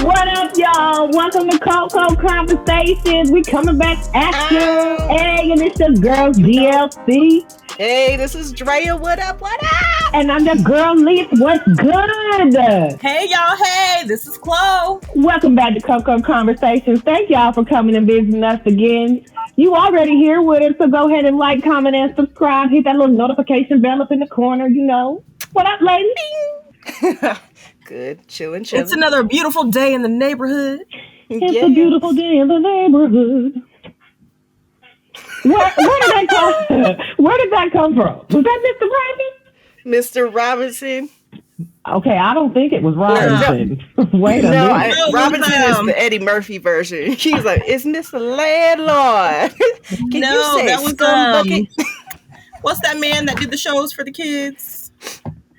What up, y'all? Welcome to Coco Conversations. We coming back at you. Hey, and it's your girl DLC. Hey, this is Drea. What up? What up? And I'm your girl Lis. What's good? Hey, y'all. Hey, this is Clo. Welcome back to Coco Conversations. Thank y'all for coming and visiting us again. You already here with us, so go ahead and like, comment, and subscribe. Hit that little notification bell up in the corner, you know. What up, ladies? Good, chilling. It's another beautiful day in the neighborhood. It's a beautiful day in the neighborhood. Where did that come from? Was that Mr. Robinson? Mr. Robinson. Okay, I don't think it was Robinson. Wait a minute. Robinson is the Eddie Murphy version. He's like, it's Mr. Landlord. Can you say that was bucket? What's that man that did the shows for the kids?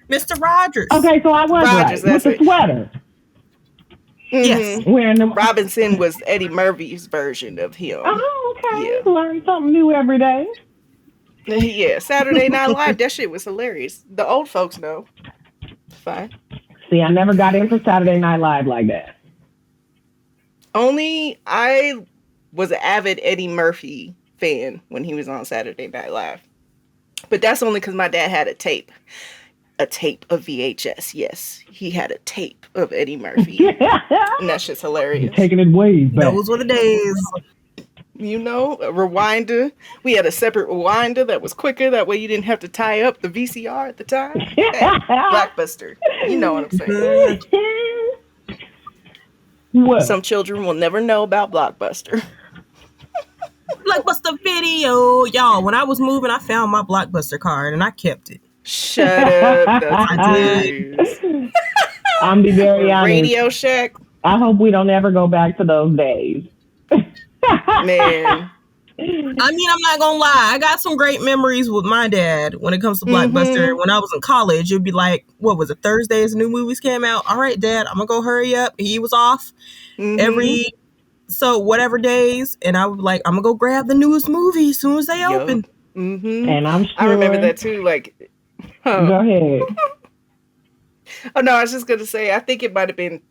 Mr. Rogers. Okay, so I was Rogers, right. With the sweater. Mm-hmm. Yes. Wearing the Robinson was Eddie Murphy's version of him. Oh, okay. Yeah. Learn something new every day. Yeah, Saturday Night Live, that shit was hilarious. The old folks know. Fine. See, I never got in for Saturday Night Live like that. Only I was an avid Eddie Murphy fan when he was on Saturday Night Live. But that's only because my dad had a tape of VHS. Yes, he had a tape of Eddie Murphy. And that's just hilarious. You're taking it way back. Those were the days. You know, a rewinder. We had a separate rewinder that was quicker. That way you didn't have to tie up the VCR at the time. Hey, Blockbuster. You know what I'm saying. What? Some children will never know about Blockbuster. Blockbuster Video. Y'all, when I was moving, I found my Blockbuster card and I kept it. Shut up. I did. I'm be very honest. Radio Shack. I hope we don't ever go back to those days. Man. I mean, I'm not gonna lie. I got some great memories with my dad when it comes to Blockbuster. Mm-hmm. When I was in college, it'd be like, what was it, Thursdays, new movies came out? All right, Dad, I'm gonna go hurry up. He was off whatever days, and I would be like, I'm gonna go grab the newest movie as soon as they open. Mm-hmm. And I'm sure I remember that too. Like, go ahead. Oh no, I was just gonna say, I think it might have been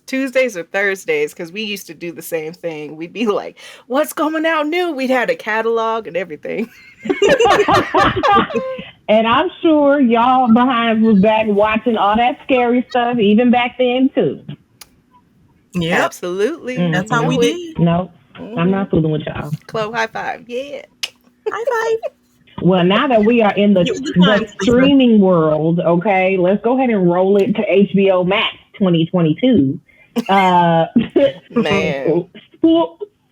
Tuesdays or Thursdays, because we used to do the same thing. We'd be like, what's coming out new? We'd had a catalog and everything. And I'm sure y'all behind was back watching all that scary stuff even back then too. Yeah, absolutely. That's how we did. No, I'm not fooling with y'all. Chloe, high five. Yeah. High five. Well, now that we are in the streaming world, okay, let's go ahead and roll it to HBO Max 2022. Man.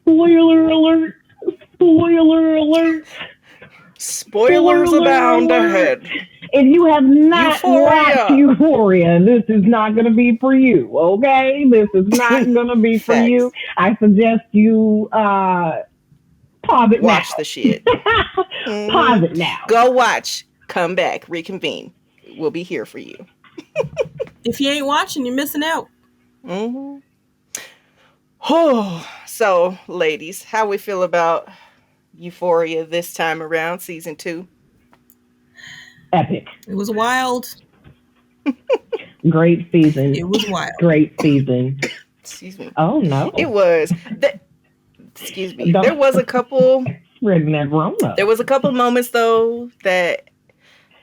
Spoiler alert. Spoiler alert. Spoilers abound ahead. If you have not watched Euphoria, this is not going to be for you, okay? This is not going to be for you. I suggest you pause it now. Watch the shit. Pause it now. Go watch. Come back. Reconvene. We'll be here for you. If you ain't watching, you're missing out. Mm-hmm. Oh, so, ladies, how we feel about Euphoria this time around, season 2? Epic. It was wild. Great season. It was wild. Great season. Excuse me. Oh, no. It was. Excuse me. There was a couple. There was a couple moments, though, that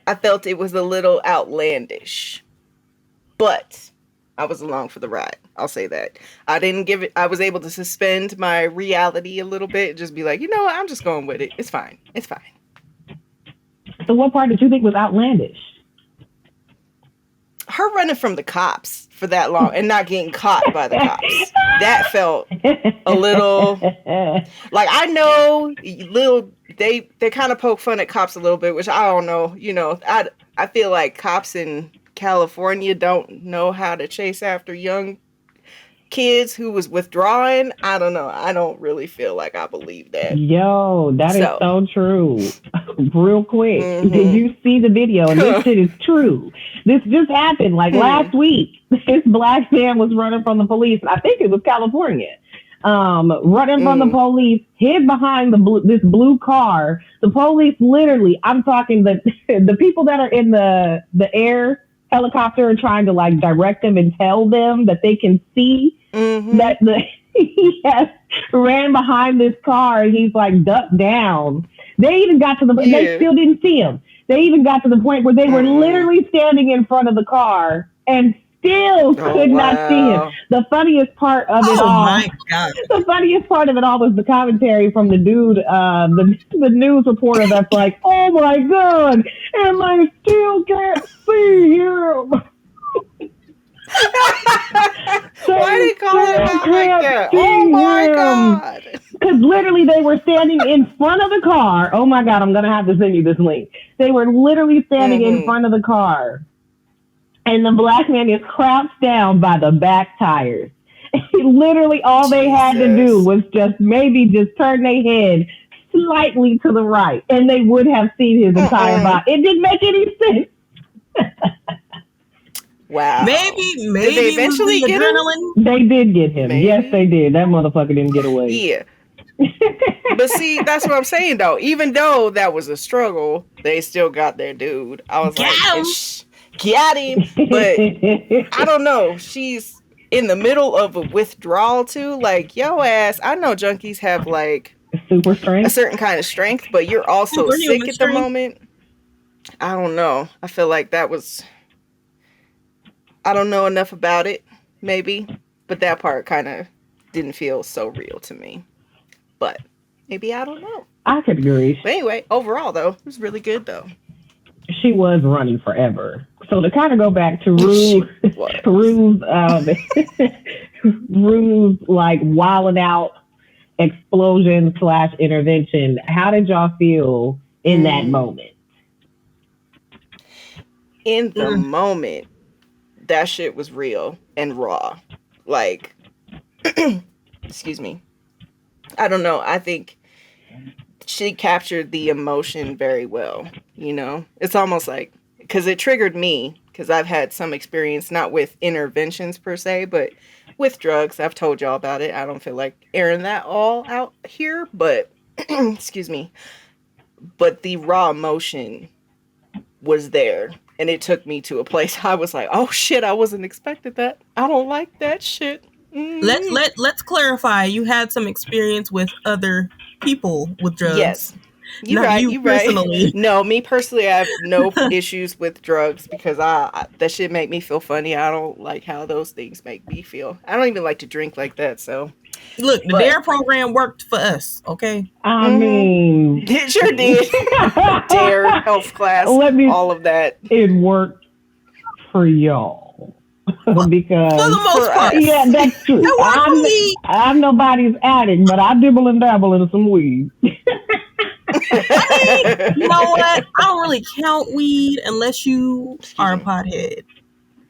I felt it was a little outlandish. But I was along for the ride. I'll say that. I was able to suspend my reality a little bit and just be like, you know what? I'm just going with it. It's fine. It's fine. So what part did you think was outlandish? Her running from the cops for that long and not getting caught by the cops. That felt a little like, I know they kind of poke fun at cops a little bit, which I don't know. You know, I feel like cops in California don't know how to chase after young kids who was withdrawing. I don't know. I don't really feel like I believe that. Yo, that is so true. Real quick. Did you see the video? And this shit is true. This just happened like last week. This black man was running from the police. I think it was California. Running from the police, hid behind this blue car. The police literally, I'm talking the people that are in the air helicopter are trying to like direct them and tell them that they can see that he has ran behind this car and he's like ducked down. They even got to they still didn't see him. They even got to the point where they were literally standing in front of the car and still could not see him. The funniest part of it all. My God. The funniest part of it all was the commentary from the dude, the news reporter that's like, "Oh my God, and I still can't see him." Why they call it out like that? Oh my God. Because literally they were standing in front of the car. Oh my God, I'm going to have to send you this link. They were literally standing in front of the car. And the black man is crouched down by the back tires. Literally all they had to do was just turn their head slightly to the right. And they would have seen his entire body. It didn't make any sense. Wow. Maybe did they eventually get adrenaline? Him? They did get him. Maybe. Yes, they did. That motherfucker didn't get away. Yeah. But see, that's what I'm saying though. Even though that was a struggle, they still got their dude. I was got him. But I don't know. She's in the middle of a withdrawal too. Like, yo ass, I know junkies have like super strength, a certain kind of strength, but you're also sick at the moment. I don't know. I feel like that was, I don't know enough about it, maybe, but that part kind of didn't feel so real to me. But maybe, I don't know. I could agree. But anyway, overall though, it was really good though. She was running forever. So to kind of go back to Rue's like wilding out explosion / intervention, how did y'all feel in that moment? In the moment, that shit was real and raw. Like, excuse me. I don't know. I think she captured the emotion very well. You know, it's almost like, because it triggered me, because I've had some experience, not with interventions per se, but with drugs. I've told y'all about it. I don't feel like airing that all out here, but excuse me. But the raw emotion was there. And it took me to a place I was like, oh shit, I wasn't expecting that. I don't like that shit. Let's clarify. You had some experience with other people with drugs. Yes. You right. No, me personally, I have no issues with drugs because that shit make me feel funny. I don't like how those things make me feel. I don't even like to drink like that, so. Look, the DARE program worked for us, okay? I mean... It sure did. DARE, health class, all of that. It worked for y'all. Because... For the most part. Yeah, that's true. I'm nobody's addict, but I dibble and dabble in some weed. I mean, you know what? I don't really count weed unless you are a pothead.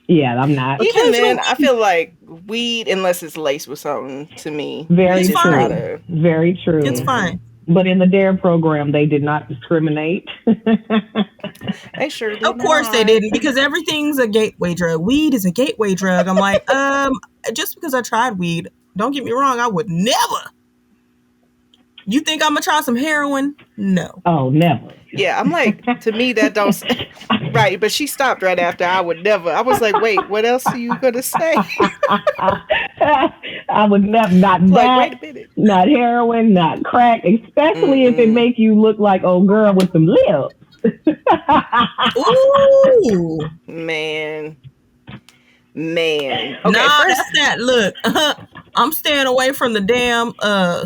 Yeah, I'm not. Even then, I feel like weed, unless it's laced with something, to me, very true. Very true. It's fine. But in the DARE program, they did not discriminate. They sure did. Of course they didn't, because everything's a gateway drug. Weed is a gateway drug. I'm like, just because I tried weed, don't get me wrong, I would never. You think I'm gonna try some heroin? No. Oh, never. Yeah, I'm like, to me that don't. Right, but she stopped right after I would never. I was like, wait, what else are you gonna say? I would never, not like, that, wait a minute. Not heroin, not crack, especially if it make you look like old girl with some lips. Ooh, man. Okay, that's that. Look, I'm staying away from the damn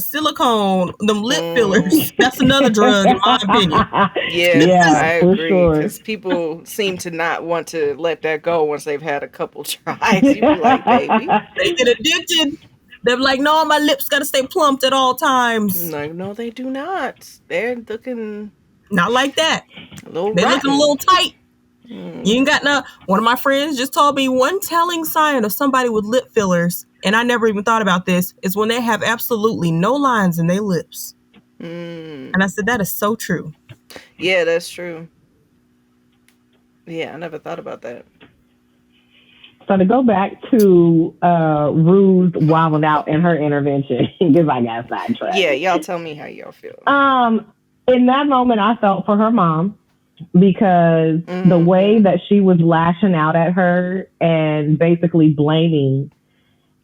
silicone, them lip fillers. That's another drug, in my opinion. Yeah, I agree. Because people seem to not want to let that go once they've had a couple tries. You be like, baby. They get addicted. They're like, no, my lips got to stay plumped at all times. Like, no, they do not. They're looking... Not like that. They're looking a little tight. You ain't got no. One of my friends just told me one telling sign of somebody with lip fillers, and I never even thought about this, is when they have absolutely no lines in their lips. And I said, that is so true. Yeah, that's true. Yeah, I never thought about that. So to go back to Rue's wilding out and her intervention, because I got sidetracked. Yeah, y'all tell me how y'all feel. In that moment, I felt for her mom. Because the way that she was lashing out at her and basically blaming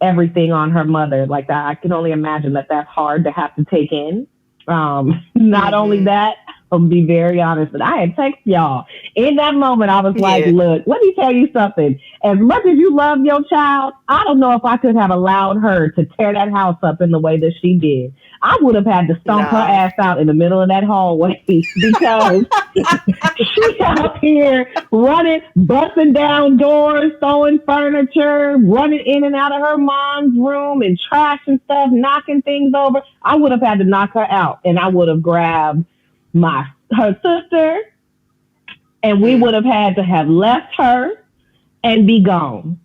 everything on her mother. Like that, I can only imagine that that's hard to have to take in. Not only that, I'll be very honest, but I had text y'all. In that moment, I was like, look, let me tell you something. As much as you love your child, I don't know if I could have allowed her to tear that house up in the way that she did. I would have had to stomp her ass out in the middle of that hallway because she's out here running, busting down doors, throwing furniture, running in and out of her mom's room and trash and stuff, knocking things over. I would have had to knock her out, and I would have grabbed her sister, and we would have had to have left her and be gone.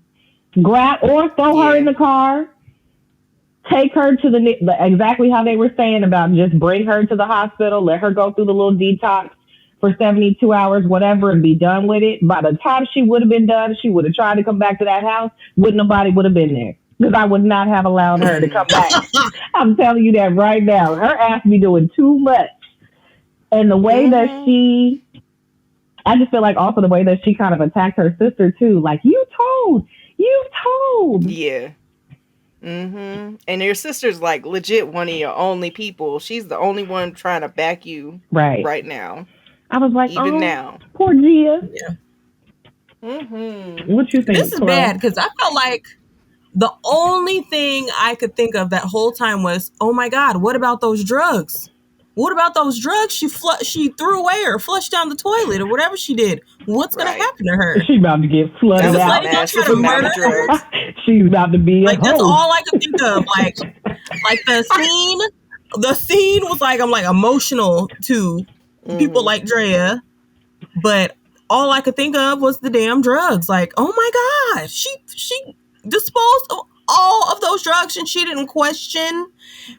Grab or throw her in the car, take her to exactly how they were saying about just bring her to the hospital, let her go through the little detox for 72 hours, whatever, and be done with it. By the time she would have been done, she would have tried to come back to that house. Nobody would have been there because I would not have allowed her to come back. I'm telling you that right now. Her ass be doing too much. And the way that I just feel like also the way that she kind of attacked her sister too. Like, you told. Yeah. And your sister's like legit one of your only people. She's the only one trying to back you right now. I was like, even now. Poor Gia. Yeah. What you think? This is bad because I felt like the only thing I could think of that whole time was, oh my God, what about those drugs? What about those drugs she threw away or flushed down the toilet or whatever she did? What's going to happen to her? She's about to get flooded out. She's about to She's about to be like, that's all I could think of. Like the scene was like, I'm like emotional to people like Drea, but all I could think of was the damn drugs. Like, oh my God, she disposed of all of those drugs and she didn't question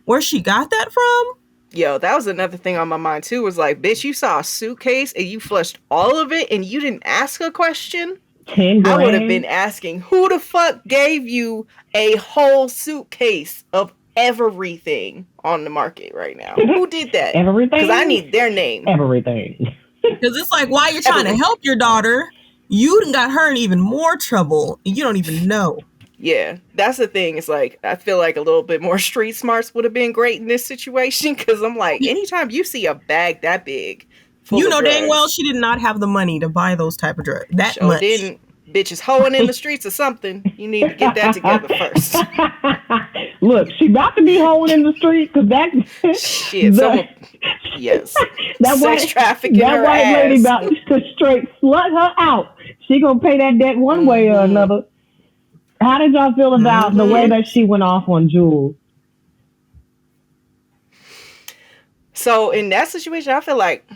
where she got that from. Yo, that was another thing on my mind too, was like, bitch, you saw a suitcase and you flushed all of it and you didn't ask a question? 10 grand. I would have been asking, who the fuck gave you a whole suitcase of everything on the market right now? Who did that? Everything? Because I need their name. Everything. Because it's like, while you're trying to help your daughter, you got her in even more trouble and you don't even know. Yeah, that's the thing. It's like, I feel like a little bit more street smarts would have been great in this situation. Because I'm like, anytime you see a bag that big, you know dang well she did not have the money to buy those type of drugs. That much. Didn't. Bitches hoeing in the streets or something. You need to get that together first. Look, she about to be hoeing in the street because that shit. Yes. That sex trafficking. That white lady about to straight slut her out. She gonna pay that debt one way or another. How did y'all feel about the way that she went off on Jules? So in that situation, I feel like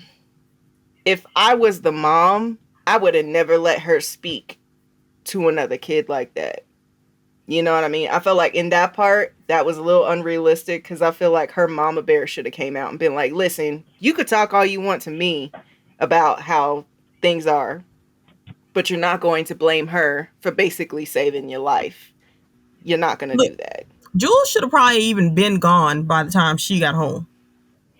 if I was the mom, I would have never let her speak to another kid like that. You know what I mean? I felt like in that part, that was a little unrealistic because I feel like her mama bear should have came out and been like, listen, you could talk all you want to me about how things are, but you're not going to blame her for basically saving your life. You're not going to do that. Jules should have probably even been gone by the time she got home.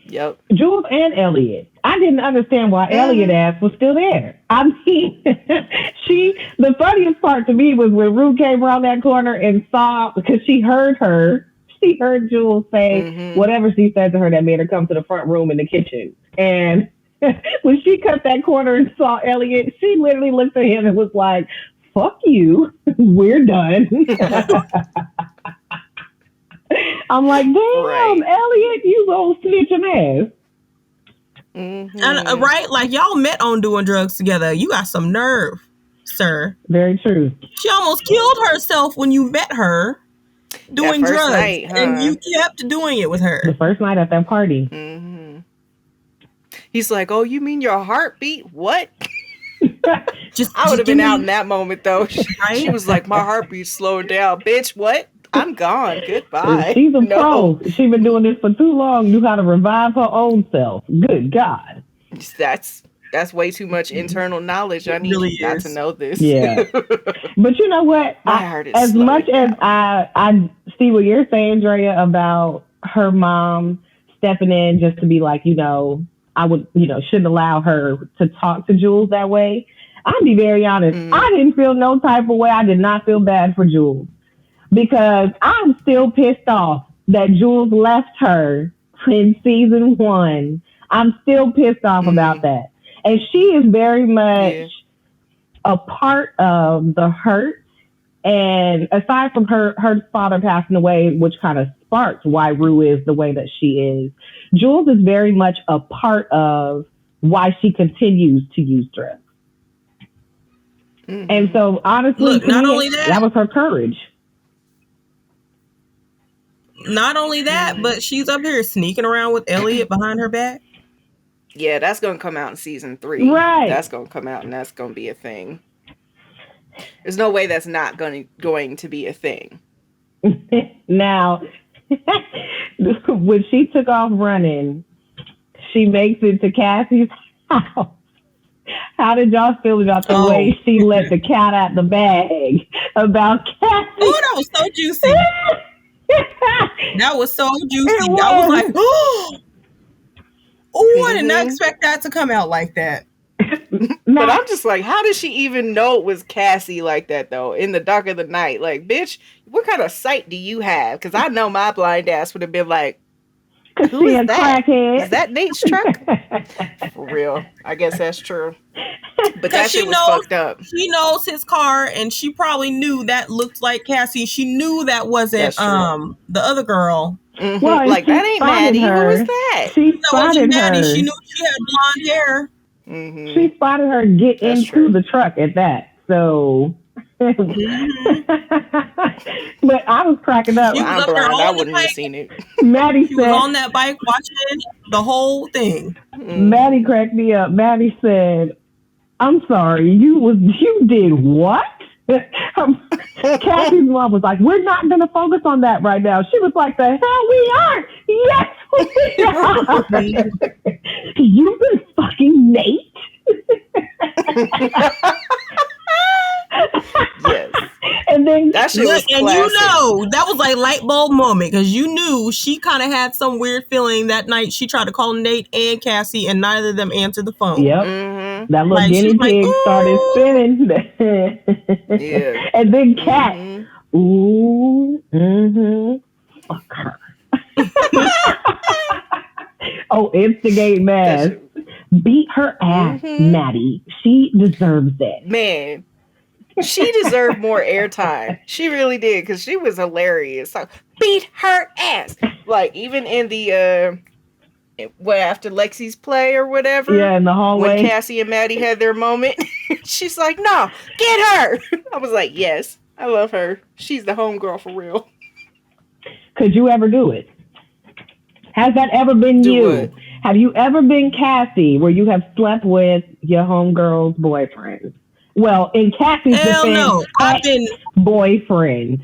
Yep. Jules and Elliot. I didn't understand why Elliot ass was still there. I mean, the funniest part to me was when Rue came around that corner and saw, because she heard Jules say whatever she said to her that made her come to the front room in the kitchen. And when she cut that corner and saw Elliot, she literally looked at him and was like, fuck you, we're done. I'm like, damn, Elliot, you gonna snitch an ass. And, right? Like, y'all met on doing drugs together. You got some nerve, sir. Very true. She almost killed herself when you met her doing drugs. Night, huh? And you kept doing it with her. The first night at that party. He's like, oh, you mean your heartbeat? What? I would have been out in that moment, though. She was like, my heartbeat slowed down. Bitch, what? I'm gone. Goodbye. She's a pro. She's been doing this for too long. Knew how to revive her own self. Good God. That's way too much internal knowledge. I need you not to know this. Yeah. But you know what? As much as I see what you're saying, Drea, about her mom stepping in just to be like, I would, shouldn't allow her to talk to Jules that way. I'll be very honest. I didn't feel no type of way. I did not feel bad for Jules. because I'm still pissed off that Jules left her in season 1. I'm still pissed off about that. And she is very much a part of the hurt. And aside from her father passing away, which kind of sparked why Rue is the way that she is, Jules is very much a part of why she continues to use drugs. And so, honestly, look, not only that was her courage. Not only that, but she's up here sneaking around with Elliot behind her back. Yeah, that's going to come out in season 3. Right. That's going to come out, and that's going to be a thing. There's no way that's not going to be a thing. Now, when she took off running, she makes it to Cassie's house. How did y'all feel about the way she let the cat out the bag about Cassie? Oh, that was so juicy. That was so juicy. I was like, oh, I did not expect that to come out like that. But I'm just like, how did she even know it was Cassie like that, though, in the dark of the night? Like, bitch, what kind of sight do you have? Because I know my blind ass would have been like, who is that? Crackhead. Is that Nate's truck? For real. I guess that's true. But that shit was fucked up. She knows his car, and she probably knew that looked like Cassie. She knew that wasn't the other girl. Mm-hmm. Well, like, that ain't Maddie. Who was that? She spotted Maddie. her. She knew she had blonde hair. Mm-hmm. She spotted her get into the truck at that. So, but I was cracking up. I'm blind. I wouldn't have seen it. Maddie said, was on that bike watching the whole thing. Maddie cracked me up. Maddie said, "I'm sorry, you did what?" Cassie's mom was like, "We're not going to focus on that right now." She was like, "The hell we are! Yes, we are. You've been fucking Nate." Yes. And then that shit was and classic. you know that was like light bulb moment, because you knew she kind of had some weird feeling that night. She tried to call Nate and Cassie, and neither of them answered the phone. Yep. That little guinea pig started spinning. Yeah. And then Cat, fuck her. Oh, instigate mass. Beat her ass, Maddie. She deserves it. Man, she deserved more airtime. She really did, because she was hilarious. So, beat her ass. Like, even in the after Lexi's play or whatever. Yeah, in the hallway. When Cassie and Maddie had their moment, she's like, "No, get her." I was like, yes, I love her. She's the homegirl for real. Could you ever do it? Has that ever been you? What? Have you ever been Cassie, where you have slept with your homegirl's boyfriend? Well, in Cassie's defense, no. I've been boyfriend.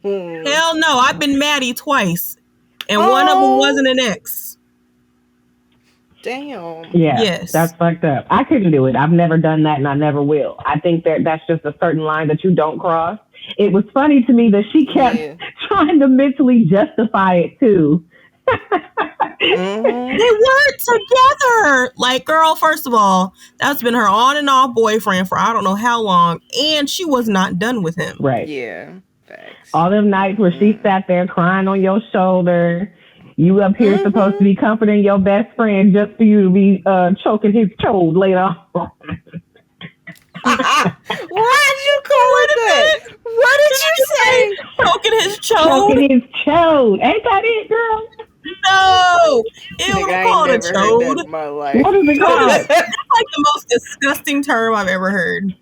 Hell no, I've been Maddie twice, and one of them wasn't an ex. Damn. Yeah, yes, that's fucked up. I couldn't do it. I've never done that, and I never will. I think that's just a certain line that you don't cross. It was funny to me that she kept trying to mentally justify it too. They weren't together. Like, girl, first of all, that's been her on and off boyfriend for I don't know how long, and she was not done with him. Right. Yeah. Facts. All them nights where she sat there crying on your shoulder, you up here supposed to be comforting your best friend just for you to be choking his chode later on. Why'd you call it that? What did you say? Choking his chode. Choking his chode. Ain't that it, girl? No, it was called a Heard chode. that in my life. What is it called? That's like the most disgusting term I've ever heard.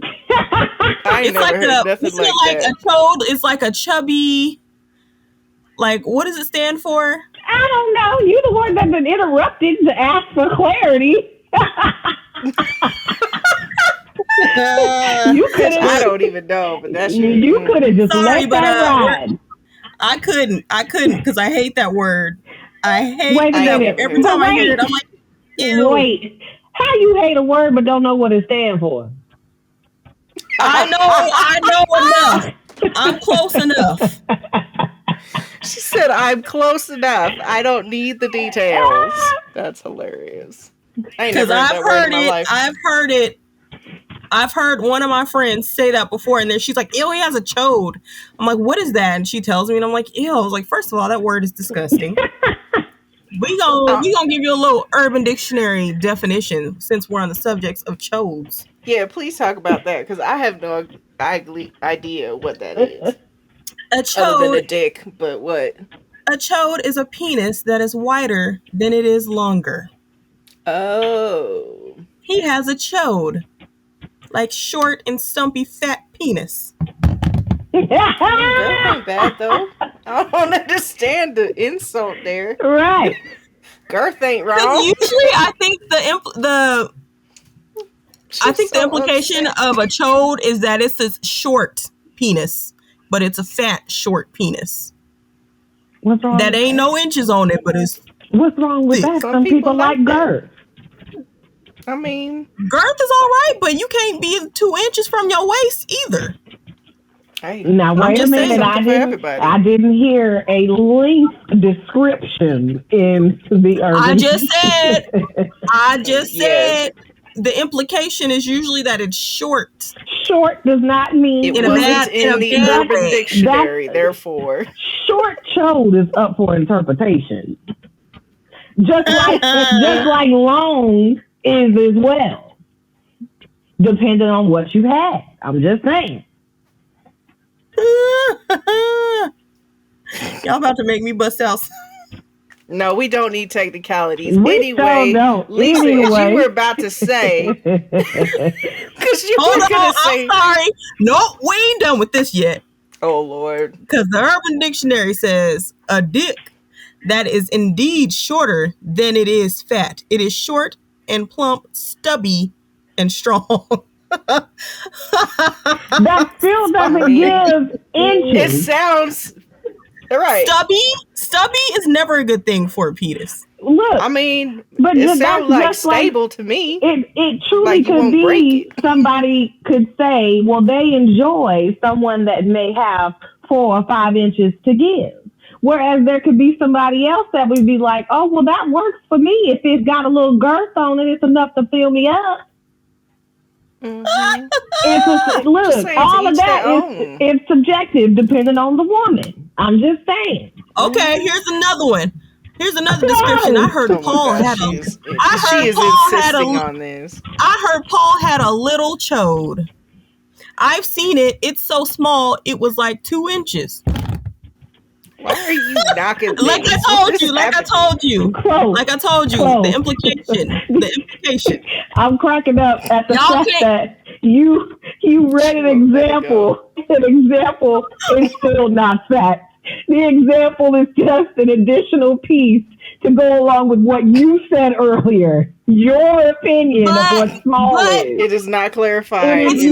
I ain't never heard nothing like that. A chode is like a chubby. Like, what does it stand for? I don't know. You're the one that's been interrupted to ask for clarity. You could have. I don't even know, but that's you could have just let that ride. I couldn't because I hate that word. I hate that. Every time I hear it, I'm like, ew. Wait, how you hate a word but don't know what it stands for? I know enough. I'm close enough. She said, "I'm close enough. I don't need the details." That's hilarious. Because I've heard it. I've heard it I've heard one of my friends say that before, and then she's like, ew, he has a chode. I'm like, what is that? And she tells me, and I'm like, ew. I was like, first of all, that word is disgusting. We gonna give you a little Urban Dictionary definition since we're on the subjects of chodes. Yeah, please talk about that, because I have no idea what that is. A chode, other than a dick, but what? A chode is a penis that is wider than it is longer. Oh. He has a chode. Like short and stumpy fat penis. Girth ain't bad though. I don't understand the insult there. Right. Girth ain't wrong. Usually, I think the implication of a chode is that it's a short penis, but it's a fat short penis. What's wrong? That ain't no inches on it, but it's. What's wrong with that? Some people like girth. I mean, girth is all right, but you can't be 2 inches from your waist either. Hey, now wait a minute, I didn't hear a length description in the urban. I just said the implication is usually that it's short. Short does not mean it wasn't in the Urban Dictionary, therefore. Short chode is up for interpretation. Just like long is as well, depending on what you had. I'm just saying. Y'all about to make me bust out. No, we don't need technicalities. Anyway, Lisa, you were about to say. Because you were going to say. I'm sorry. No, we ain't done with this yet. Oh, Lord. Because the Urban Dictionary says a dick that is indeed shorter than it is fat. It is short and plump, stubby, and strong. That still doesn't give inches. It sounds right. Stubby is never a good thing for a penis. Look, I mean, but it sounds like stable to me. It truly could be. Somebody could say, well, they enjoy someone that may have 4 or 5 inches to give. Whereas there could be somebody else that would be like, oh, well, that works for me. If it's got a little girth on it, it's enough to fill me up. Mm-hmm. Look, all of that is subjective depending on the woman. I'm just saying. Okay, here's another one. Here's another description. I heard Paul had a. I heard Paul had a little chode. I've seen it. It's so small. It was like 2 inches. Why are you knocking? Like I told you. The implication. I'm cracking up at the fact that you read an example. An example is still not fact. The example is just an additional piece to go along with what you said earlier. Your opinion of what small is. It is not clarified. It's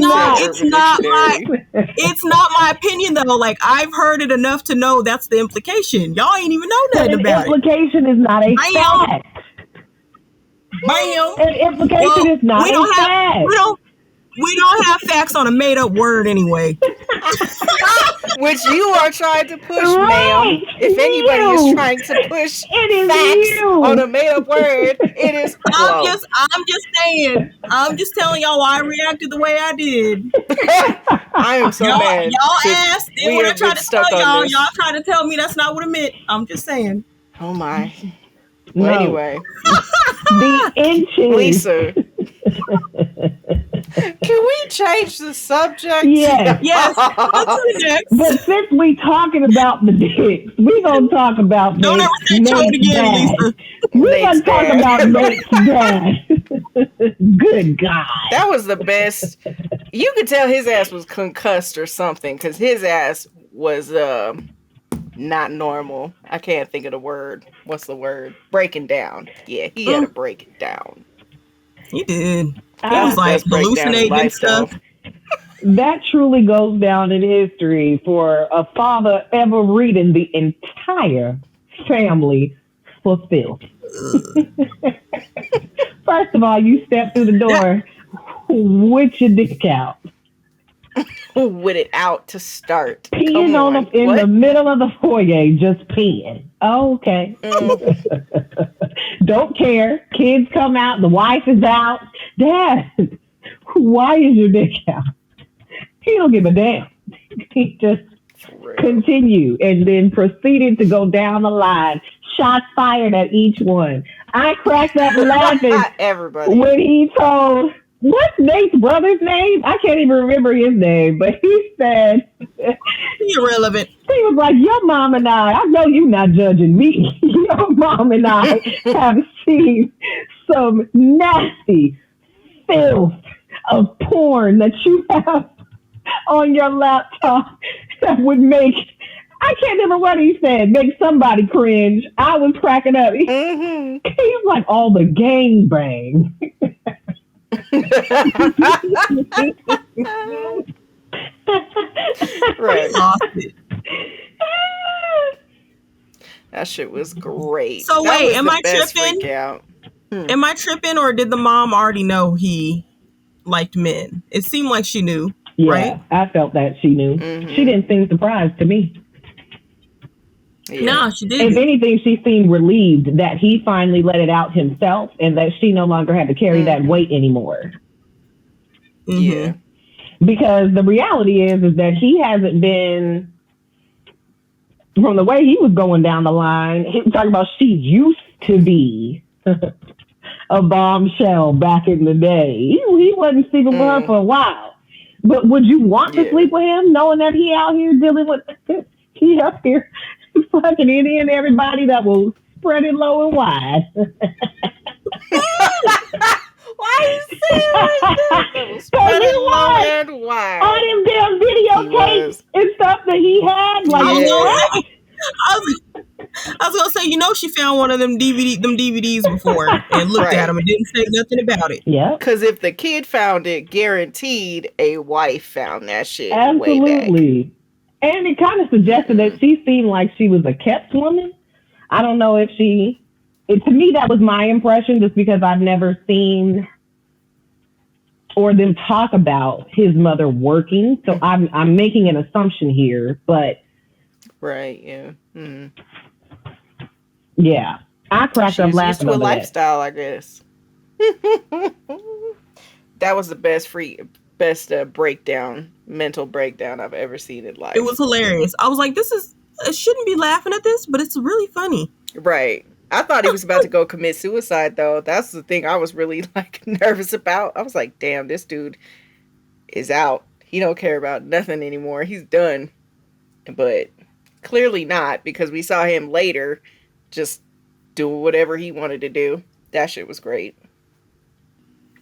not my opinion though. Like I've heard it enough to know that's the implication. Y'all ain't even know nothing about it. An implication is not a fact. Bam. An implication is not a fact. We don't have facts on a made-up word anyway. Which you are trying to push, ma'am. If anybody is trying to push facts on a made-up word, it is I'm just telling y'all why I reacted the way I did. I am so mad. Y'all asked, and when I tried to tell y'all trying to tell me that's not what it meant. I'm just saying. Oh my. Well, anyway. The inches. Lisa. Can we change the subject? Yes. But since we talking about the dicks, we gonna talk about don't ever say chode again, Lisa. We gonna talk about Nate's dad. Good God. That was the best. You could tell his ass was concussed or something because his ass was not normal. I can't think of the word. What's the word? Breaking down. Yeah, he had to break it down. He did. He was like hallucinating and stuff. That truly goes down in history for a father ever reading the entire family for filth. First of all, you step through the door with your dick out. With it out to start. Peeing in the middle of the foyer, just peeing. Oh, okay. Don't care. Kids come out. The wife is out. Dad, Why is your dick out? He don't give a damn. He just continued and then proceeded to go down the line. Shots fired at each one. I cracked up laughing Everybody. when he told, what's Nate's brother's name? I can't even remember his name, but he said, irrelevant. He was like, your mom and I know you're not judging me. Your mom and I have seen some nasty filth of porn that you have on your laptop that would make, I can't remember what he said, make somebody cringe. I was cracking up. He's like, all the gangbang. Right. That shit was great. So that wait, am I tripping? Am I tripping, or did the mom already know he liked men? It seemed like she knew. Yeah, right? I felt that she knew. She didn't seem surprised to me. Yeah. No, she didn't. If anything, she seemed relieved that he finally let it out himself and that she no longer had to carry that weight anymore. Yeah. Because the reality is that he hasn't been, from the way he was going down the line, he was talking about she used to be a bombshell back in the day. He wasn't sleeping with her for a while. But would you want to sleep with him knowing that he out here dealing with, he up here fucking Indian everybody that will spread it low and wide? Why are you saying like that? Spread it low and wide. All them damn videotapes and stuff that he had. Like, I was gonna say, she found one of them DVDs before and looked at them and didn't say nothing about it. Yeah. Because if the kid found it, guaranteed a wife found that shit. Absolutely. Way back. And it kind of suggested that she seemed like she was a kept woman. I don't know if to me, that was my impression, just because I've never seen or them talk about his mother working. So I'm making an assumption here, but. Right, yeah. Mm. Yeah. I cracked up laughing over that. Lifestyle, I guess. That was the best mental breakdown I've ever seen in life. It was hilarious. I was like, I shouldn't be laughing at this, but it's really funny. Right. I thought he was about to go commit suicide, though. That's the thing I was really nervous about. I was like, damn, this dude is out. He don't care about nothing anymore. He's done. But clearly not, because we saw him later just do whatever he wanted to do. That shit was great.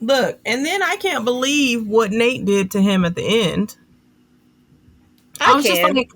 Look, and then I can't believe what Nate did to him at the end. I was just like,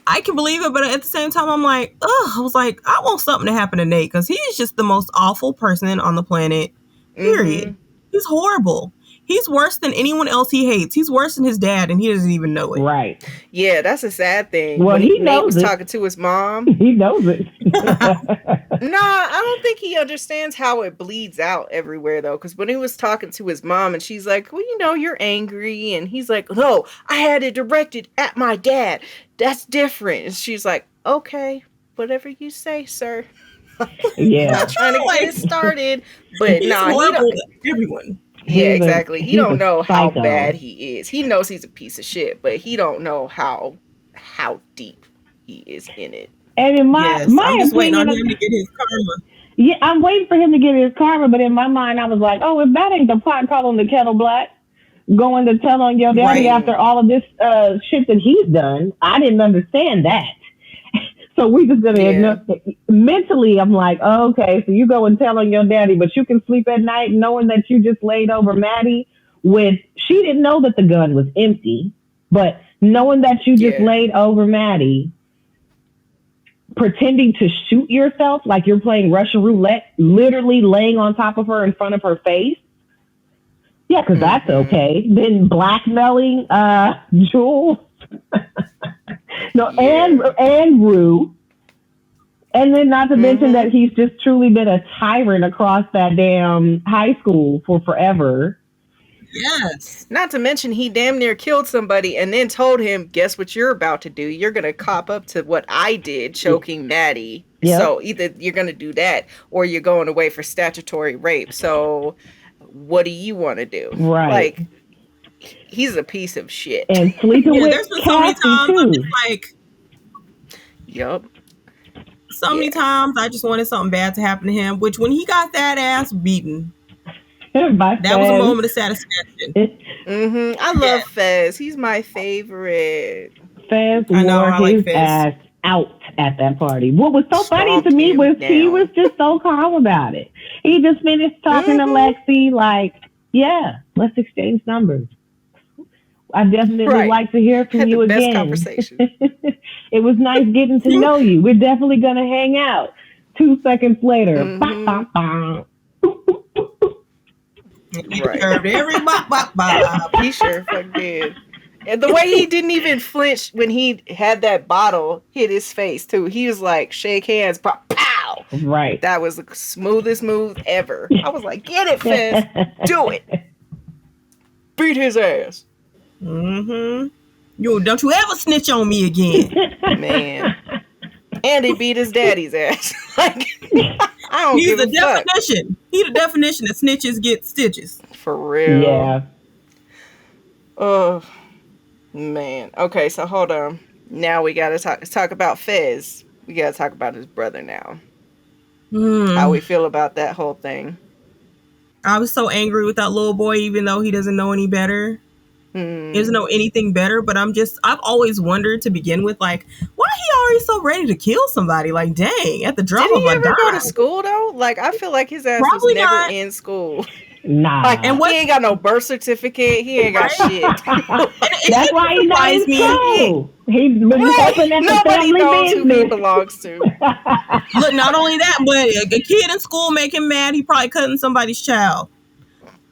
I can believe it, but at the same time, I'm like, I want something to happen to Nate, because he is just the most awful person on the planet, period. Mm-hmm. He's horrible. He's worse than anyone else he hates. He's worse than his dad, and he doesn't even know it. Right. Yeah, that's a sad thing. Well, Nate knows was talking to his mom. He knows it. No, I don't think he understands how it bleeds out everywhere, though. Because when he was talking to his mom, and she's like, well, you're angry. And he's like, no, I had it directed at my dad. That's different. And she's like, okay, whatever you say, sir. Yeah. I'm not trying to get it started. But everyone. Yeah, exactly. He don't know how bad he is. He knows he's a piece of shit, but he don't know how deep he is in it. And in my I'm just opinion, waiting on him to get his karma. Yeah, I'm waiting for him to get his karma, but in my mind, I was like, oh, if that ain't the pot calling the kettle black, going to tell on your daddy after all of this shit that he's done, I didn't understand that. So we just gonna mentally, I'm like, oh, okay, so you go and tell on your daddy, but you can sleep at night knowing that you just laid over Maddie with, she didn't know that the gun was empty, but knowing that you just laid over Maddie, pretending to shoot yourself like you're playing Russian roulette, literally laying on top of her in front of her face. Yeah, because that's okay. Then blackmailing Jules. And Rue. And then not to mention that he's just truly been a tyrant across that damn high school for forever. Yes. Not to mention he damn near killed somebody and then told him, guess what you're about to do? You're going to cop up to what I did, choking Maddie. Yep. So either you're going to do that or you're going away for statutory rape. So what do you want to do? Right. Like, he's a piece of shit. And sleeping with there's been so many Cassie times too. I'm just like, Yup. so many times I just wanted something bad to happen to him, which when he got that ass beaten, that was a moment of satisfaction. I love Fez. He's my favorite. Fez wore his ass out at that party. What was so funny to me was he was just so calm about it. He just finished talking to Lexi like, yeah, let's exchange numbers. I definitely like to hear from you again. Best conversation. It was nice getting to know you. We're definitely going to hang out. 2 seconds later, Right. Every he sure fuck did. And the way he didn't even flinch when he had that bottle hit his face too. He was like, shake hands, pow. Right. That was the smoothest move ever. I was like, get it, Fizz. Do it. Beat his ass. Yo, don't you ever snitch on me again. Man. And he beat his daddy's ass. Like, I don't He's give a fuck. definition. He's the definition that snitches get stitches. For real. Yeah. Oh, man. Okay, so hold on. Now we gotta talk about Fez. We gotta talk about his brother now. How we feel about that whole thing. I was so angry with that little boy, even though he doesn't know any better. He doesn't know anything better, but I've always wondered to begin with, like, why he already so ready to kill somebody? Like, dang, at the drop of a dime. Did he ever go to school, though? Like, I feel like his ass was never in school. Nah. Like, and he ain't got no birth certificate. He ain't got shit. That's why he not in school. He's hoping that nobody knows who he belongs to. Look, not only that, but a kid in school make him mad. He probably cutting somebody's child.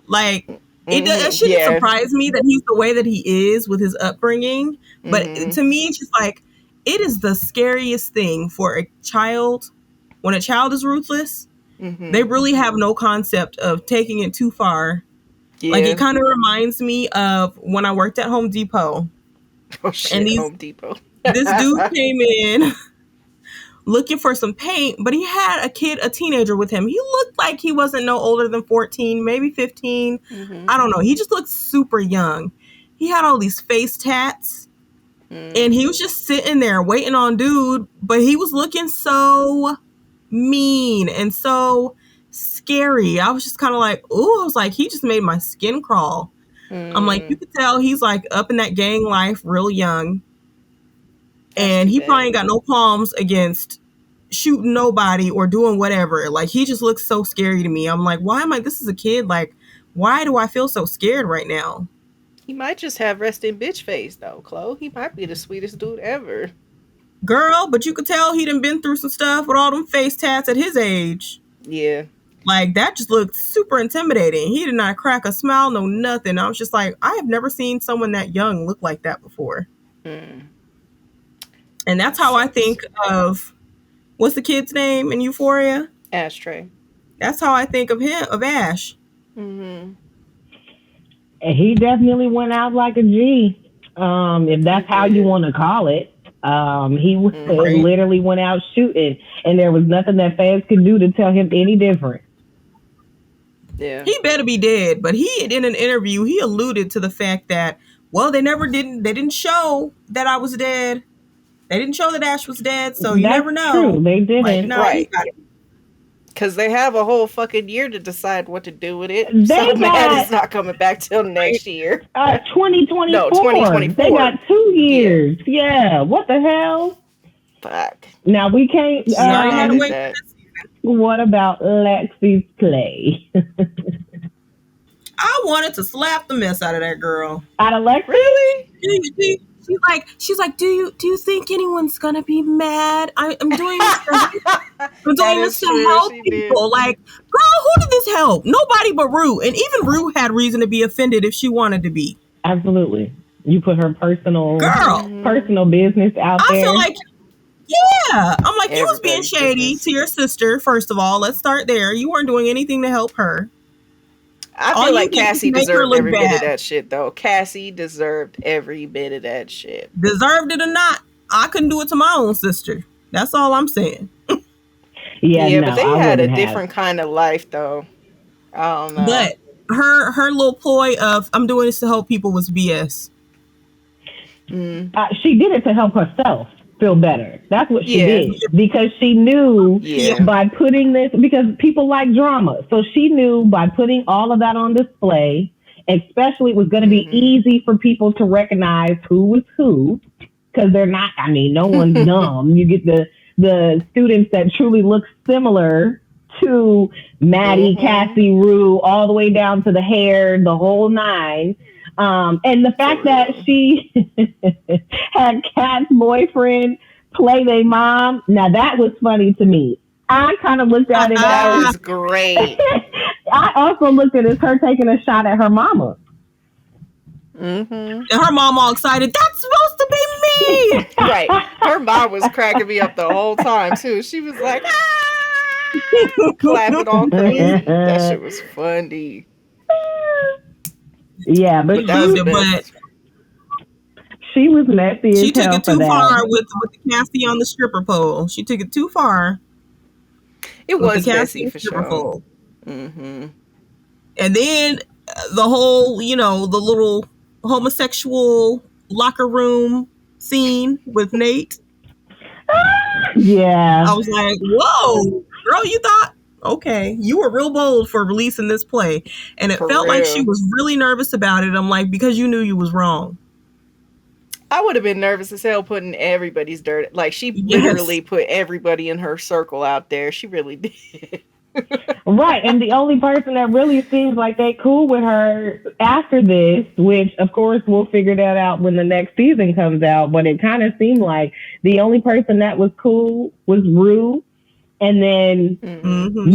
Like, it shouldn't surprise me that he's the way that he is with his upbringing. But to me, it's just like, it is the scariest thing for a child. When a child is ruthless, they really have no concept of taking it too far. Yeah. Like, it kind of reminds me of when I worked at Home Depot. Oh shit, Home Depot. This dude came in looking for some paint, but he had a teenager with him. He looked like he wasn't no older than 14, maybe 15. I don't know. He just looked super young. He had all these face tats. And he was just sitting there waiting on dude, but he was looking so mean and so scary. I was just kind of like, ooh, I was like, he just made my skin crawl. I'm like, you could tell he's like up in that gang life real young. And he probably ain't got no qualms against shooting nobody or doing whatever. Like, he just looks so scary to me. I'm like, this is a kid. Like, why do I feel so scared right now? He might just have resting bitch face, though, Chloe. He might be the sweetest dude ever. Girl, but you could tell he done been through some stuff with all them face tats at his age. Yeah. Like, that just looked super intimidating. He did not crack a smile, no nothing. I was just like, I have never seen someone that young look like that before. And that's how I think of, what's the kid's name in Euphoria? Ashtray. That's how I think of him, of Ash. And he definitely went out like a G, if that's how you want to call it. He literally went out shooting, and there was nothing that fans could do to tell him any different. Yeah, he better be dead. But in an interview, he alluded to the fact that, well, they didn't show that I was dead. They didn't show that Ash was dead, so you never know. True. They didn't. Like, no, right. Because they have a whole fucking year to decide what to do with it. Matt is not coming back till next year. 2024. No, 2024. They got 2 years. Yeah. What the hell? Fuck. Now we can't. What about Lexi's play? I wanted to slap the mess out of that girl. Out of Lexi? Really? She's like, do you think anyone's gonna be mad? I'm doing this to help people. Like, girl, who did this help? Nobody but Rue. And even Rue had reason to be offended if she wanted to be. Absolutely. You put her personal business out there. I feel like, yeah. I'm like, you was being shady to your sister, first of all. Let's start there. You weren't doing anything to help her. I feel like Cassie deserved every bit of that shit, though. Cassie deserved every bit of that shit. Deserved it or not, I couldn't do it to my own sister. That's all I'm saying. But they had a different kind of life, though. I don't know. But her little ploy of I'm doing this to help people was BS. She did it to help herself feel better. That's what she did, because she knew by putting this, because people like drama, so she knew by putting all of that on display, especially it was going to be easy for people to recognize who was who, because they're not, I mean, no one's dumb. You get the students that truly look similar to Maddie, Cassie, Rue, all the way down to the hair, the whole nine. And the fact that she had Kat's boyfriend play their mom, now that was funny to me. I kind of looked at it as... That was great. I also looked at it as her taking a shot at her mama. And her mom all excited, that's supposed to be me! Right. Her mom was cracking me up the whole time, too. She was like, clapping all crazy. That shit was funny. Yeah, but she was messy as hell. She took it too for far that. with the Cassie on the stripper pole. She took it too far. It was messy for sure. And then the whole, the little homosexual locker room scene with Nate. Yeah. I was like, whoa, girl, you thought, okay, you were real bold for releasing this play. And it felt like she was really nervous about it. I'm like, because you knew you was wrong. I would have been nervous as hell putting everybody's dirt. Like, she literally put everybody in her circle out there. She really did. Right. And the only person that really seems like they cool with her after this, which of course we'll figure that out when the next season comes out, but it kind of seemed like the only person that was cool was Rue. And then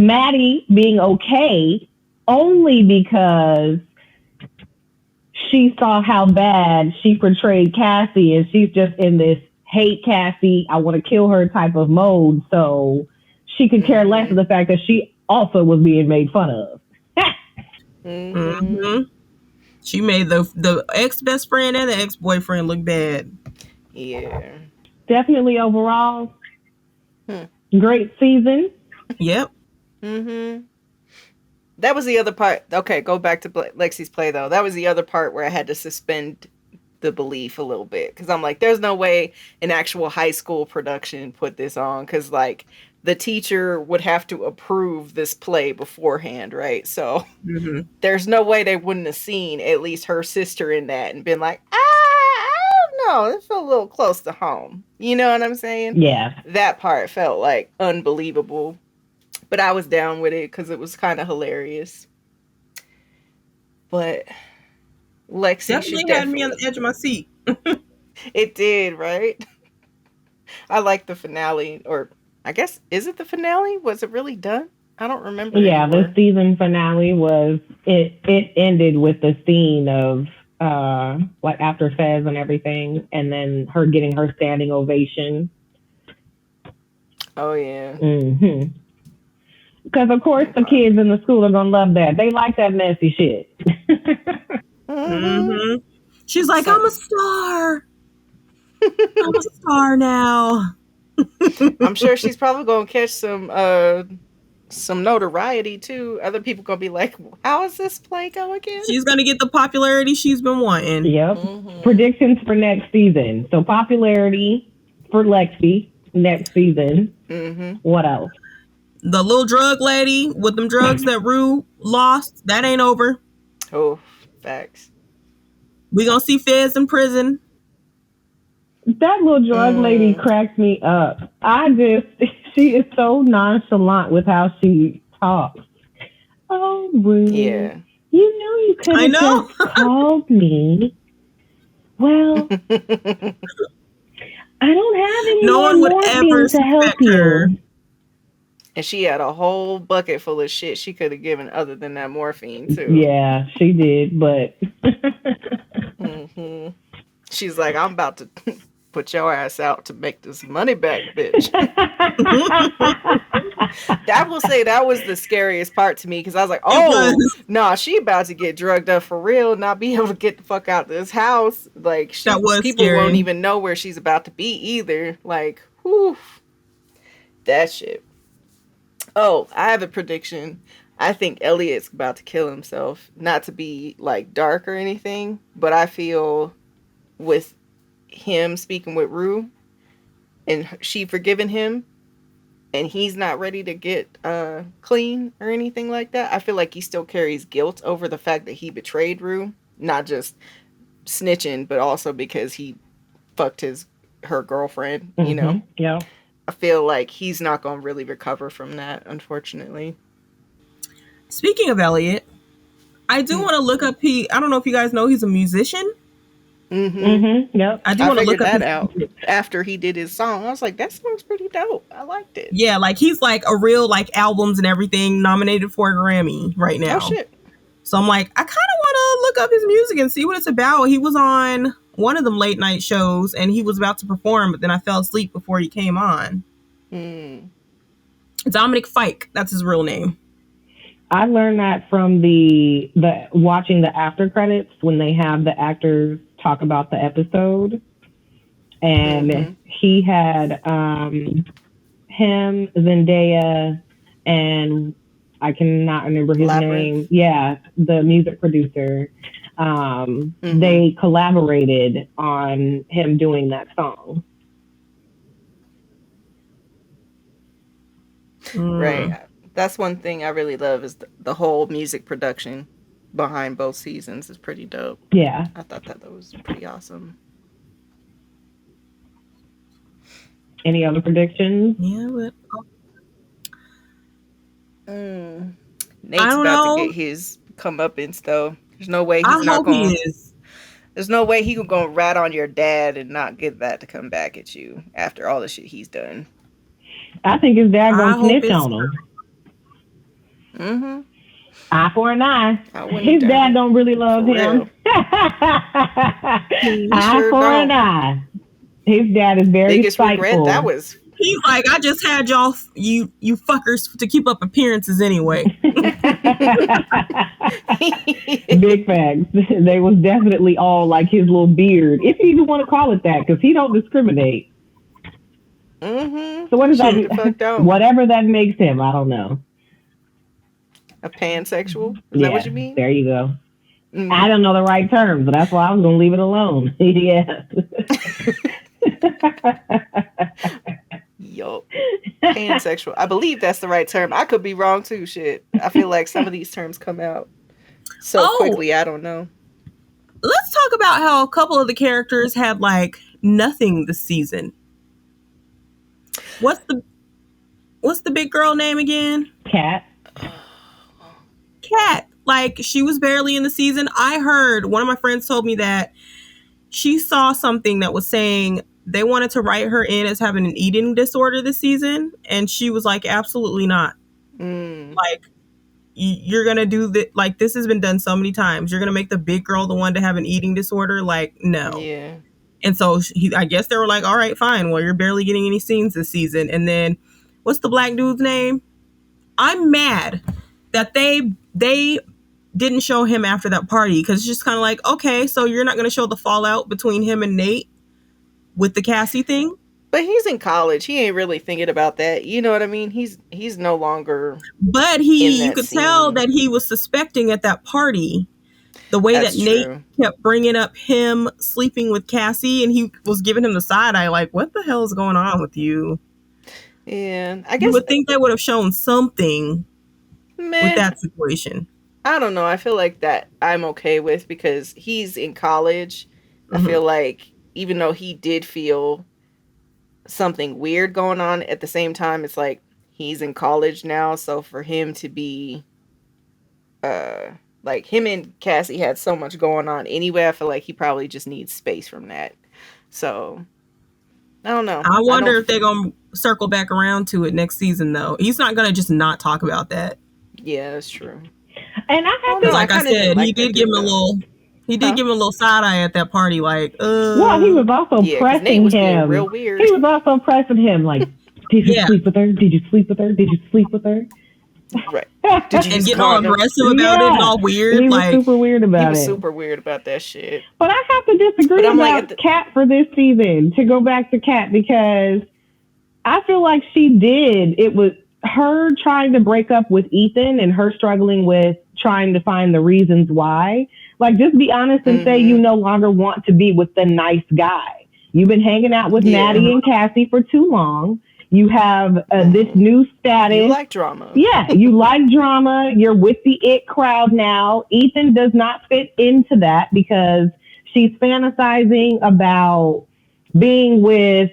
Maddie being okay only because she saw how bad she portrayed Cassie, and she's just in this hate Cassie, I want to kill her type of mode. So she could care less of the fact that she also was being made fun of. She made the ex-best friend and the ex-boyfriend look bad. Yeah. Definitely overall, great season. Yep. That was the other part. Okay, go back to Lexi's play, though. That was the other part where I had to suspend the belief a little bit. Because I'm like, there's no way an actual high school production put this on. Because, like, the teacher would have to approve this play beforehand, right? So there's no way they wouldn't have seen at least her sister in that and been like, I don't know. It felt a little close to home. You know what I'm saying? Yeah. That part felt like unbelievable. But I was down with it because it was kind of hilarious. But Lexi definitely had me on the edge of my seat. It did, right? I like the finale, or I guess, is it the finale? Was it really done? I don't remember. Yeah, anymore. the season finale was, it ended with the scene of like after Fez and everything, and then her getting her standing ovation. Oh yeah. Because of course the kids in the school are gonna love that. They like that messy shit. She's like, I'm a star. I'm a star now. I'm sure she's probably gonna catch some notoriety too. Other people gonna be like, how is this play go again? She's gonna get the popularity she's been wanting. Yep. Predictions for next season. So popularity for Lexi next season. What else? The little drug lady with them drugs that Rue lost, that ain't over. Oh, facts. We gonna see Fez in prison. That little drug lady cracks me up. She is so nonchalant with how she talks. Oh, Rue. Yeah. You know you could have just called me. Well, I don't have any more morphine to help you. And she had a whole bucket full of shit she could have given other than that morphine, too. Yeah, she did, but... She's like, I'm about to put your ass out to make this money back, bitch. I will say that was the scariest part to me, because I was like, oh, nah, she about to get drugged up for real, not be able to get the fuck out of this house. Like, people won't even know where she's about to be either. Like, whew. That shit. Oh, I have a prediction. I think Elliot's about to kill himself. Not to be like dark or anything, but I feel with him speaking with Rue and she forgiving him, and he's not ready to get clean or anything like that. I feel like he still carries guilt over the fact that he betrayed Rue, not just snitching, but also because he fucked her girlfriend. You know. Yeah. I feel like he's not gonna really recover from that, unfortunately. Speaking of Elliot, I do want to look up. I don't know if you guys know he's a musician. Yep. I do want to look that out after he did his song. I was like, that song's pretty dope. I liked it. Yeah, like he's like a real like albums and everything nominated for a Grammy right now. Oh shit. So I'm like, I kind of want to look up his music and see what it's about. He was on one of them late night shows and he was about to perform, but then I fell asleep before he came on. Dominic Fike, that's his real name. I learned that from the watching the after credits when they have the actors talk about the episode, and he had him, Zendaya, and I cannot remember his name. Yeah, the music producer. They collaborated on him doing that song. Right. That's one thing I really love is the whole music production behind both seasons is pretty dope. Yeah. I thought that was pretty awesome. Any other predictions? Yeah, but Nate's about to get his comeuppance though. There's no way he's not going. There's no way he's gonna rat on your dad and not get that to come back at you after all the shit he's done. I think his dad gonna snitch on him. Eye for an eye. His dad don't really love him. Eye for an eye. His dad is very biggest regret that was. He's like, I just had y'all, you fuckers, to keep up appearances anyway. Big facts. They was definitely all like his little beard, if you even want to call it that, because he don't discriminate. So what is that? Whatever that makes him, I don't know. A pansexual? Is that what you mean? There you go. I don't know the right term, but that's why I was going to leave it alone. Yeah. Yo, pansexual. I believe that's the right term. I could be wrong too. Shit. I feel like some of these terms come out so quickly. I don't know. Let's talk about how a couple of the characters had like nothing this season. What's the big girl name again? Kat. Like, she was barely in the season. I heard one of my friends told me that she saw something that was saying they wanted to write her in as having an eating disorder this season, and she was like, absolutely not. Like, you're gonna do that. Like, this has been done so many times. You're gonna make the big girl the one to have an eating disorder. Like, no. Yeah. And so I guess they were like, all right, fine. Well, you're barely getting any scenes this season. And then what's the black dude's name? I'm mad that they didn't show him after that party, because it's just kind of like, okay, so you're not going to show the fallout between him and Nate with the Cassie thing? But he's in college. He ain't really thinking about that. You know what I mean? He's no longer. But you could tell that he was suspecting at that party the way that Nate kept bringing up him sleeping with Cassie, and he was giving him the side eye, like, what the hell is going on with you? And I guess you would think they would have shown something with that situation. I don't know. I feel like that I'm okay with, because he's in college. I feel like even though he did feel something weird going on, at the same time, it's like he's in college now. So for him to be, like, him and Cassie had so much going on anyway, I feel like he probably just needs space from that. So I don't know. I wonder if they're going to circle back around to it next season, though. He's not going to just not talk about that. Yeah, that's true. And I have to, like I said, he did give him a little. He did give him a little side eye at that party, like. Well, he was also pressing him. Real weird. He was also pressing him, like, did you sleep with her? Did you sleep with her? Did you sleep with her? Right. And getting all aggressive about it and all weird. He was like super weird about it. He was super weird about that shit. But I have to disagree about Kat for this season. To go back to Kat, because I feel like she did. her trying to break up with Ethan and her struggling with trying to find the reasons why. Like, just be honest and say you no longer want to be with the nice guy. You've been hanging out with Maddie and Cassie for too long. You have this new status. You like drama. Yeah, you like drama. You're with the it crowd now. Ethan does not fit into that because she's fantasizing about being with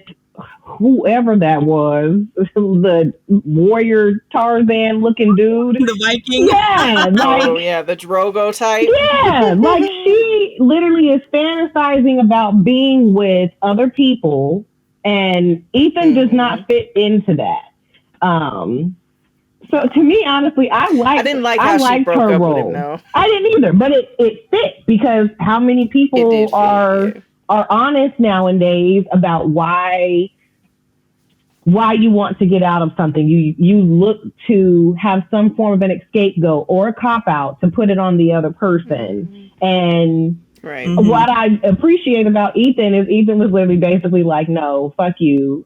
whoever that was, the warrior Tarzan looking dude. The Viking. Yeah. Like, the Drogo type. Yeah. Like, she literally is fantasizing about being with other people, and Ethan does not fit into that. So to me, honestly, I didn't like how she broke her up role. With him, no. I didn't either, but it fit because how many people are honest nowadays about why you want to get out of something. You look to have some form of an scapegoat or a cop out to put it on the other person. And what I appreciate about Ethan is Ethan was literally basically like, no, fuck you.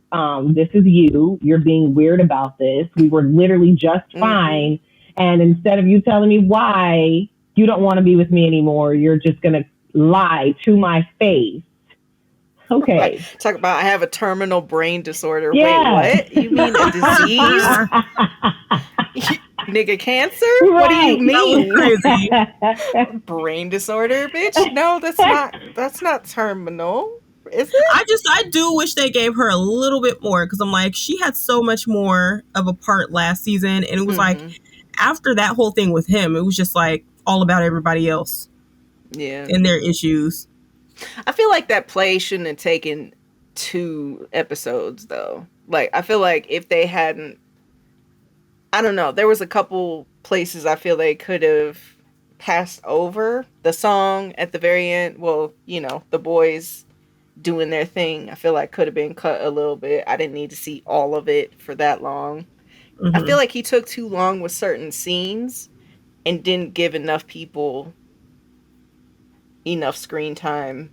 This is you. You're being weird about this. We were literally just fine. And instead of you telling me why you don't want to be with me anymore, you're just going to lie to my face. Okay. Like, talk about I have a terminal brain disorder. Yeah. Wait, what? You mean a disease? Nigga, cancer? Right. What do you mean? Brain disorder, bitch? No, that's not terminal. Is it? I do wish they gave her a little bit more because I'm like, she had so much more of a part last season, and it was like after that whole thing with him, it was just like all about everybody else. Yeah. And their issues. I feel like that play shouldn't have taken 2 episodes, though. Like, I feel like if they hadn't... I don't know. There was a couple places I feel they could have passed over. The song at the very end, well, you know, the boys doing their thing, I feel like could have been cut a little bit. I didn't need to see all of it for that long. I feel like he took too long with certain scenes and didn't give enough people enough screen time,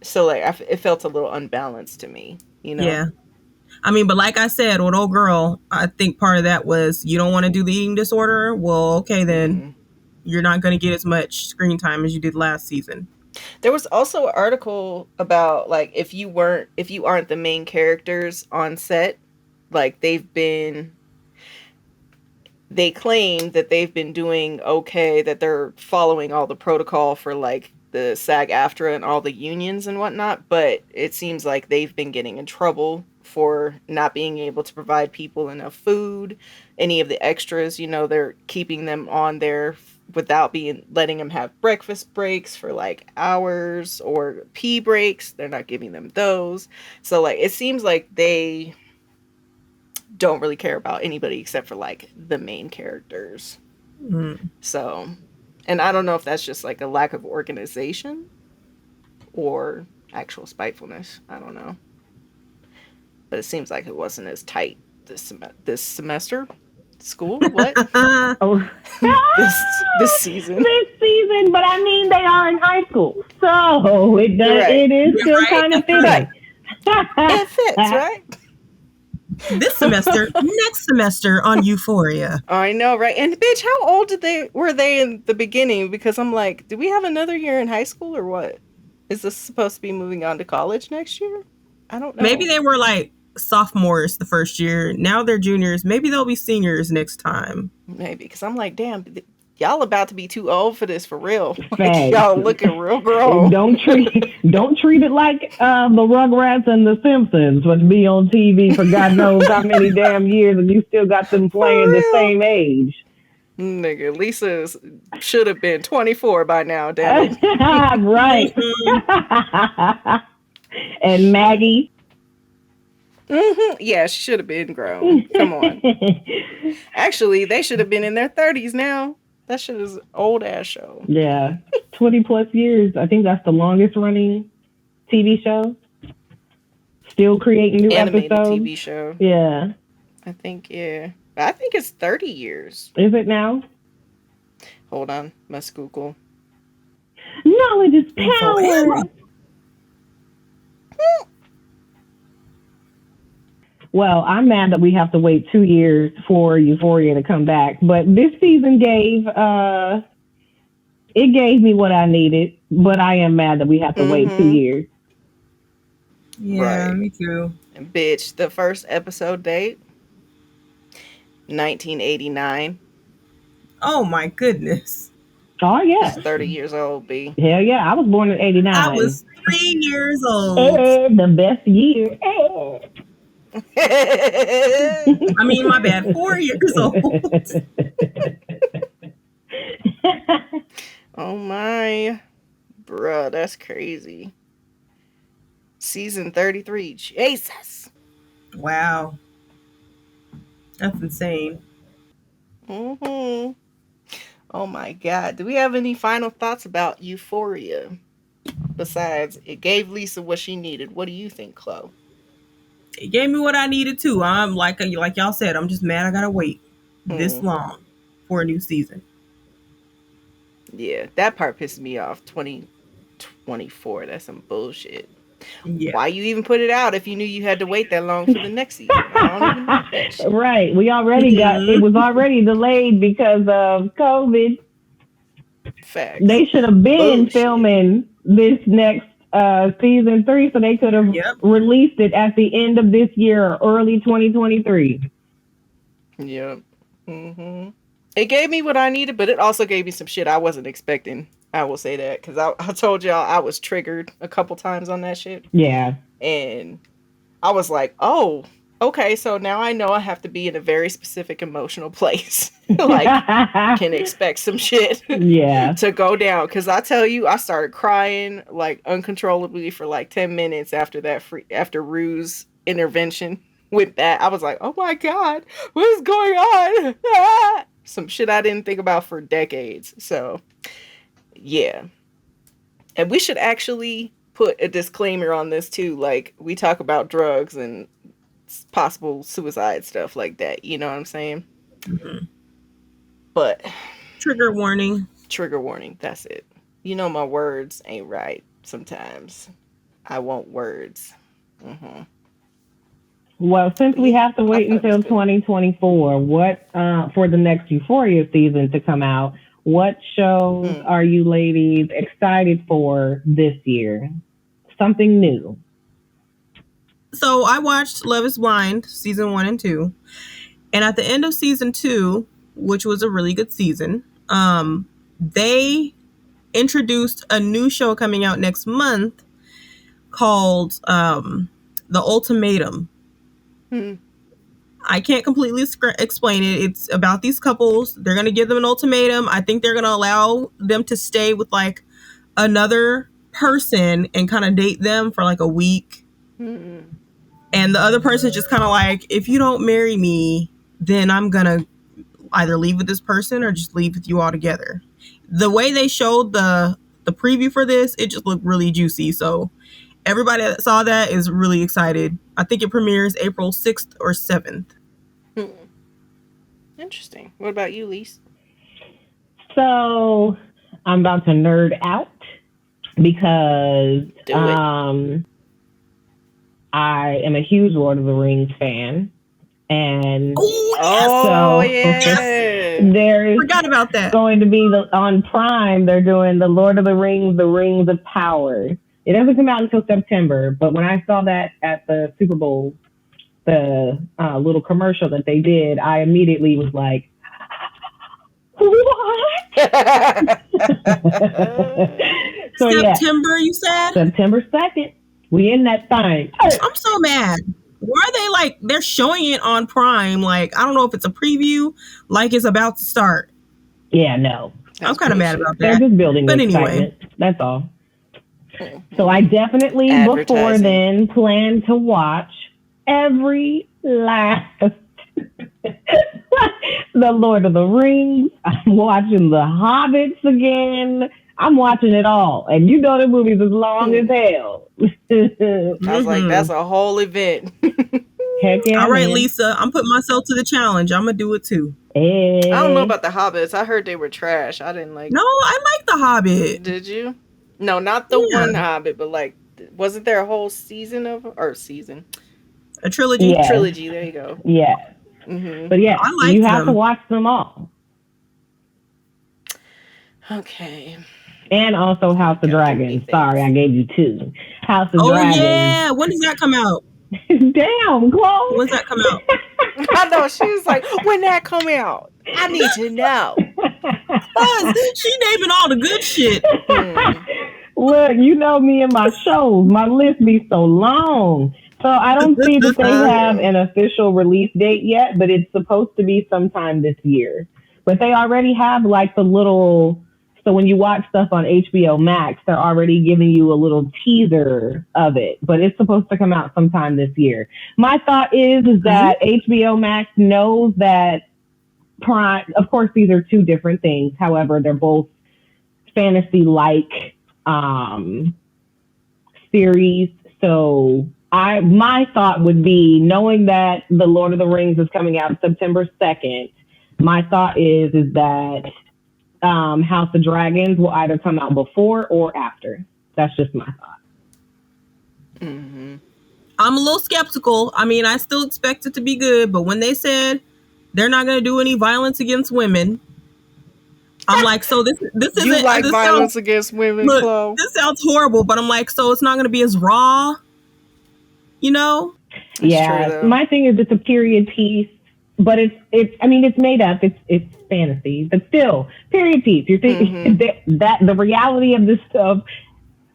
so like it felt a little unbalanced to me, you know. Yeah, I mean, but like I said, with old girl, I think part of that was you don't want to do the eating disorder. Well, okay, then you're not going to get as much screen time as you did last season. There was also an article about like if you aren't the main characters on set, like they claim that they've been doing okay, that they're following all the protocol for like the SAG-AFTRA and all the unions and whatnot, but it seems like they've been getting in trouble for not being able to provide people enough food, any of the extras, you know, they're keeping them on there without letting them have breakfast breaks for like hours or pee breaks. They're not giving them those. So like, it seems like they don't really care about anybody except for like the main characters. So, and I don't know if that's just like a lack of organization or actual spitefulness. I don't know. But it seems like it wasn't as tight this semester. School? What? this season. This season, but I mean, they are in high school. So it is still kind of fitting. It fits, right? This semester, next semester on Euphoria. I know, right? And bitch, how old were they in the beginning? Because I'm like, do we have another year in high school or what? Is this supposed to be moving on to college next year? I don't know. Maybe they were like sophomores the first year. Now they're juniors. Maybe they'll be seniors next time. Maybe, because I'm like, damn, y'all about to be too old for this for real. Like, y'all looking real grown. Don't treat it like the Rugrats and the Simpsons, which be on TV for God knows how many damn years, and you still got them playing the same age. Nigga, Lisa should have been 24 by now, damn it. Right. And Maggie. Yeah, she should have been grown. Come on. Actually, they should have been in their 30s now. That shit is an old ass show. Yeah. 20 plus years. I think that's the longest running TV show. Still creating new animated episodes. TV show. Yeah. I think it's 30 years. Is it now? Hold on. Must Google. Knowledge is power. Well, I'm mad that we have to wait 2 years for Euphoria to come back, but this season gave me what I needed. But I am mad that we have to wait 2 years. Yeah, right. Me too. And bitch, the first episode date, 1989. Oh my goodness. Oh yeah, 30 years old, B. Hell yeah, I was born in '89. I was 3 years old. The best year. I mean, my bad. 4 years old. Oh my, bruh, that's crazy. Season 33, Jesus. Wow, that's insane. Oh my God. Do we have any final thoughts about Euphoria? Besides, it gave Lisa what she needed. What do you think, Chloe? It gave me what I needed too. I'm like y'all said, I'm just mad I gotta wait this long for a new season. Yeah, that part pissed me off. 2024. That's some bullshit. Yeah. Why you even put it out if you knew you had to wait that long for the next season? I don't even know that shit. Right. We already it was already delayed because of COVID. Facts. They should have been filming this next season 3 so they could have released it at the end of this year or early 2023. Yep. It gave me what I needed, but it also gave me some shit I wasn't expecting. I will say that because I told y'all I was triggered a couple times on that shit. Yeah. And I was like, oh, okay, so now I know I have to be in a very specific emotional place. Like, can expect some shit to go down. Because I tell you, I started crying like uncontrollably for like 10 minutes after that after Rue's intervention with that. I was like, oh my God, what is going on? Ah! Some shit I didn't think about for decades. So, yeah. And we should actually put a disclaimer on this too. Like, we talk about drugs and possible suicide stuff like that. You know what I'm saying? But trigger warning. Trigger warning. That's it. You know my words ain't right sometimes. I want words. Well, since we have to wait until 2024, what for the next Euphoria season to come out, what shows are you ladies excited for this year? Something new. So I watched Love is Blind season 1 and 2. And at the end of season 2, which was a really good season, they introduced a new show coming out next month called The Ultimatum. I can't completely explain it. It's about these couples. They're going to give them an ultimatum. I think they're going to allow them to stay with like another person and kind of date them for like a week. And the other person just kind of like, if you don't marry me, then I'm going to either leave with this person or just leave with you altogether. The way they showed the preview for this, it just looked really juicy. So everybody that saw that is really excited. I think it premieres April 6th or 7th. Interesting. What about you, Lise? So I'm about to nerd out because I am a huge Lord of the Rings fan. And there is forgot about that. Going to be on Prime, they're doing the Lord of the Rings of Power. It doesn't come out until September, but when I saw that at the Super Bowl, the little commercial that they did, I immediately was like, what? So, September, you said? September 2nd. We in that thing. I'm so mad. Why are they like, they're showing it on Prime? Like, I don't know if it's a preview, like it's about to start. Yeah, no. I'm kind of mad about that. They're just building the excitement. Anyway. That's all. So I definitely before then plan to watch every last The Lord of the Rings. I'm watching The Hobbits again. I'm watching it all. And you know the movie's as long as hell. I was like, that's a whole event. Heck yeah, all right, man. Lisa, I'm putting myself to the challenge. I'm going to do it too. Hey. I don't know about The Hobbits. I heard they were trash. I didn't like. No, I like The Hobbit. Did you? No, not the one Hobbit, but like, wasn't there a whole season of, or season? A trilogy? Yes. Trilogy, there you go. Yeah. But yeah, you have to watch them all. Okay. And also House of Dragons. Sorry, I gave you 2. House of Dragons. Oh yeah, when does that come out? Damn, Chloe. When's that come out? I know, she was like, when that come out? I need to know. She naming all the good shit. Look, you know me and my shows. My list be so long. So I don't see that they have an official release date yet, but it's supposed to be sometime this year. But they already have like the little, so when you watch stuff on HBO Max, they're already giving you a little teaser of it. But it's supposed to come out sometime this year. My thought is that HBO Max knows that Prime, of course, these are 2 different things. However, they're both fantasy-like series. So my thought would be, knowing that The Lord of the Rings is coming out September 2nd, my thought is that House of Dragons will either come out before or after. That's just my thought. I'm a little skeptical. I mean, I still expect it to be good, but when they said they're not going to do any violence against women, I'm like, so this isn't... You like this violence against women, Chloe? This sounds horrible, but I'm like, so it's not going to be as raw, you know? Yeah, my thing is it's a period piece, but it's made up. It's fantasy, but still period piece. You're thinking that the reality of this stuff.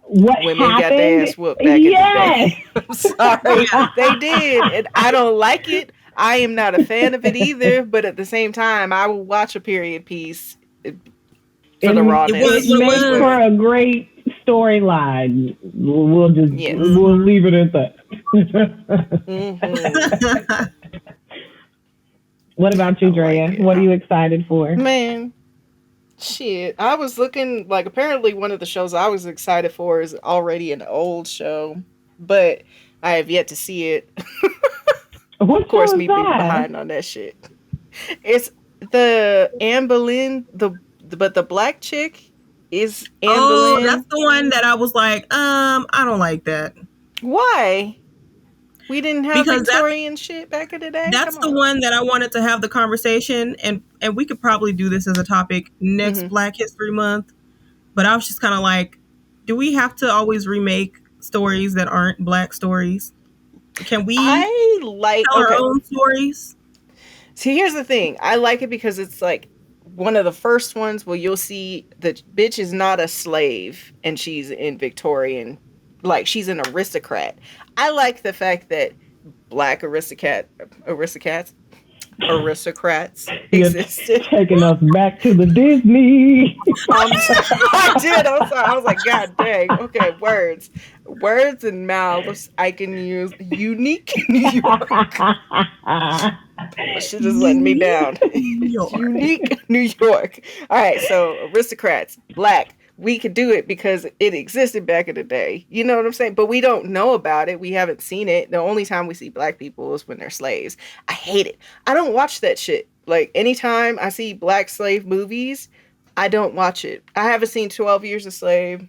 What women happened? Got their ass whooped back in the day. I'm sorry, they did, and I don't like it. I am not a fan of it either. But at the same time, I will watch a period piece for the rawness. It makes for a great storyline. We'll leave it at that. What about you, Drea? Like what are you excited for? Man, shit. I was looking, like, apparently one of the shows I was excited for is already an old show, but I have yet to see it. What of course, show me is that? being behind on that shit. It's the Anne Boleyn, but the black chick is Anne Boleyn. That's the one that I was like, I don't like that. Why? We didn't have Victorian shit back in the day? That's the one that I wanted to have the conversation, and we could probably do this as a topic next Black History Month. But I was just kind of like, do we have to always remake stories that aren't black stories? Can we tell our own stories? See, here's the thing. I like it because it's like one of the first ones where you'll see the bitch is not a slave and she's in Victorian, like she's an aristocrat. I like the fact that black aristocrats existed. Taking us back to the Disney. I did. I'm sorry. I was like, God dang. Okay, words and mouths. I can use unique New York. She just letting me down. Unique New York. All right, so aristocrats, black. We could do it because it existed back in the day. You know what I'm saying? But we don't know about it. We haven't seen it. The only time we see black people is when they're slaves. I hate it. I don't watch that shit. Like, anytime I see black slave movies, I don't watch it. I haven't seen 12 Years a Slave.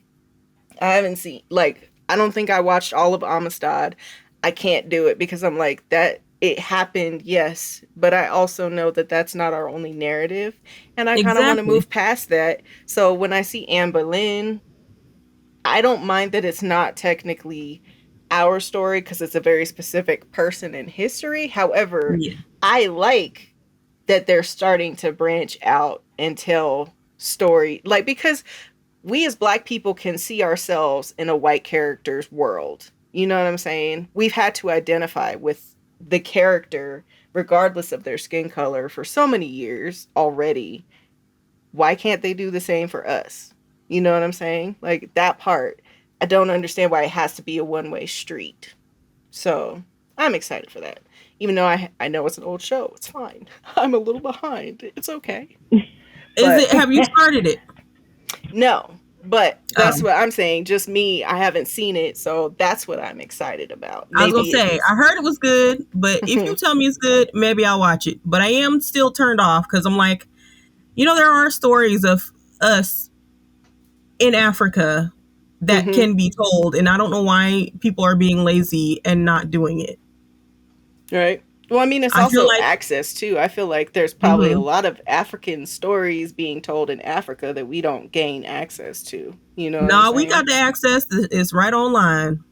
I haven't seen, like, I don't think I watched all of Amistad. I can't do it because I'm like, that it happened, yes, but I also know that that's not our only narrative, and I kind of want to move past that. So when I see Anne Boleyn, I don't mind that it's not technically our story because it's a very specific person in history. However, I like that they're starting to branch out and tell story, like, because we as black people can see ourselves in a white character's world. You know what I'm saying? We've had to identify with the character regardless of their skin color for so many years already. Why can't they do the same for us? You know what I'm saying? Like, that part, I don't understand why it has to be a one-way street. So I'm excited for that, even though I know it's an old show. It's fine. I'm a little behind. It's okay. Have you started it? No, but that's what I'm saying. Just me, I haven't seen it, so that's what I'm excited about. I was gonna say, I heard it was good, but if you tell me it's good, maybe I'll watch it. But I am still turned off because I'm like, you know, there are stories of us in Africa that can be told, and I don't know why people are being lazy and not doing it. Right. Well, I mean, it's also access too. I feel like there's probably a lot of African stories being told in Africa that we don't gain access to. You know? No, we got the access. It's right online.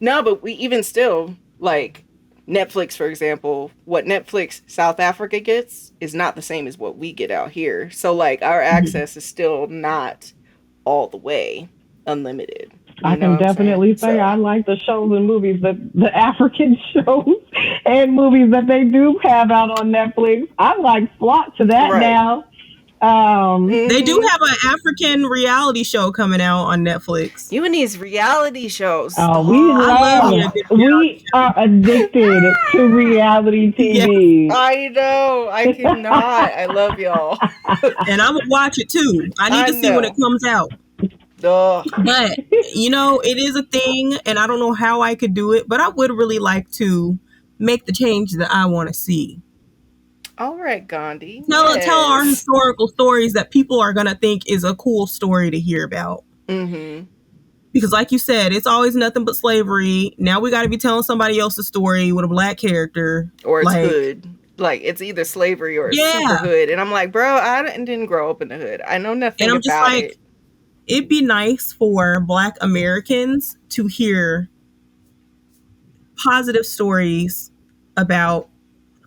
No, but we even still, like Netflix, for example, what Netflix South Africa gets is not the same as what we get out here. So like our access is still not all the way unlimited. I can definitely say I like the shows and movies that the African shows and movies that they do have out on Netflix. I like flock to that now. They do have an African reality show coming out on Netflix. You and these reality shows. Oh, we are addicted to reality TV. Yes, I know. I cannot. I love y'all. And I'm gonna watch it too. I need to see when it comes out. But you know, it is a thing, and I don't know how I could do it, but I would really like to make the change that I want to see. All right, Gandhi. Tell our historical stories that people are gonna think is a cool story to hear about. Mm-hmm. Because, like you said, it's always nothing but slavery. Now we got to be telling somebody else's story with a black character, or it's hood. Like it's either slavery or it's super hood. And I'm like, bro, I didn't grow up in the hood. I know nothing about it. It'd be nice for Black Americans to hear positive stories about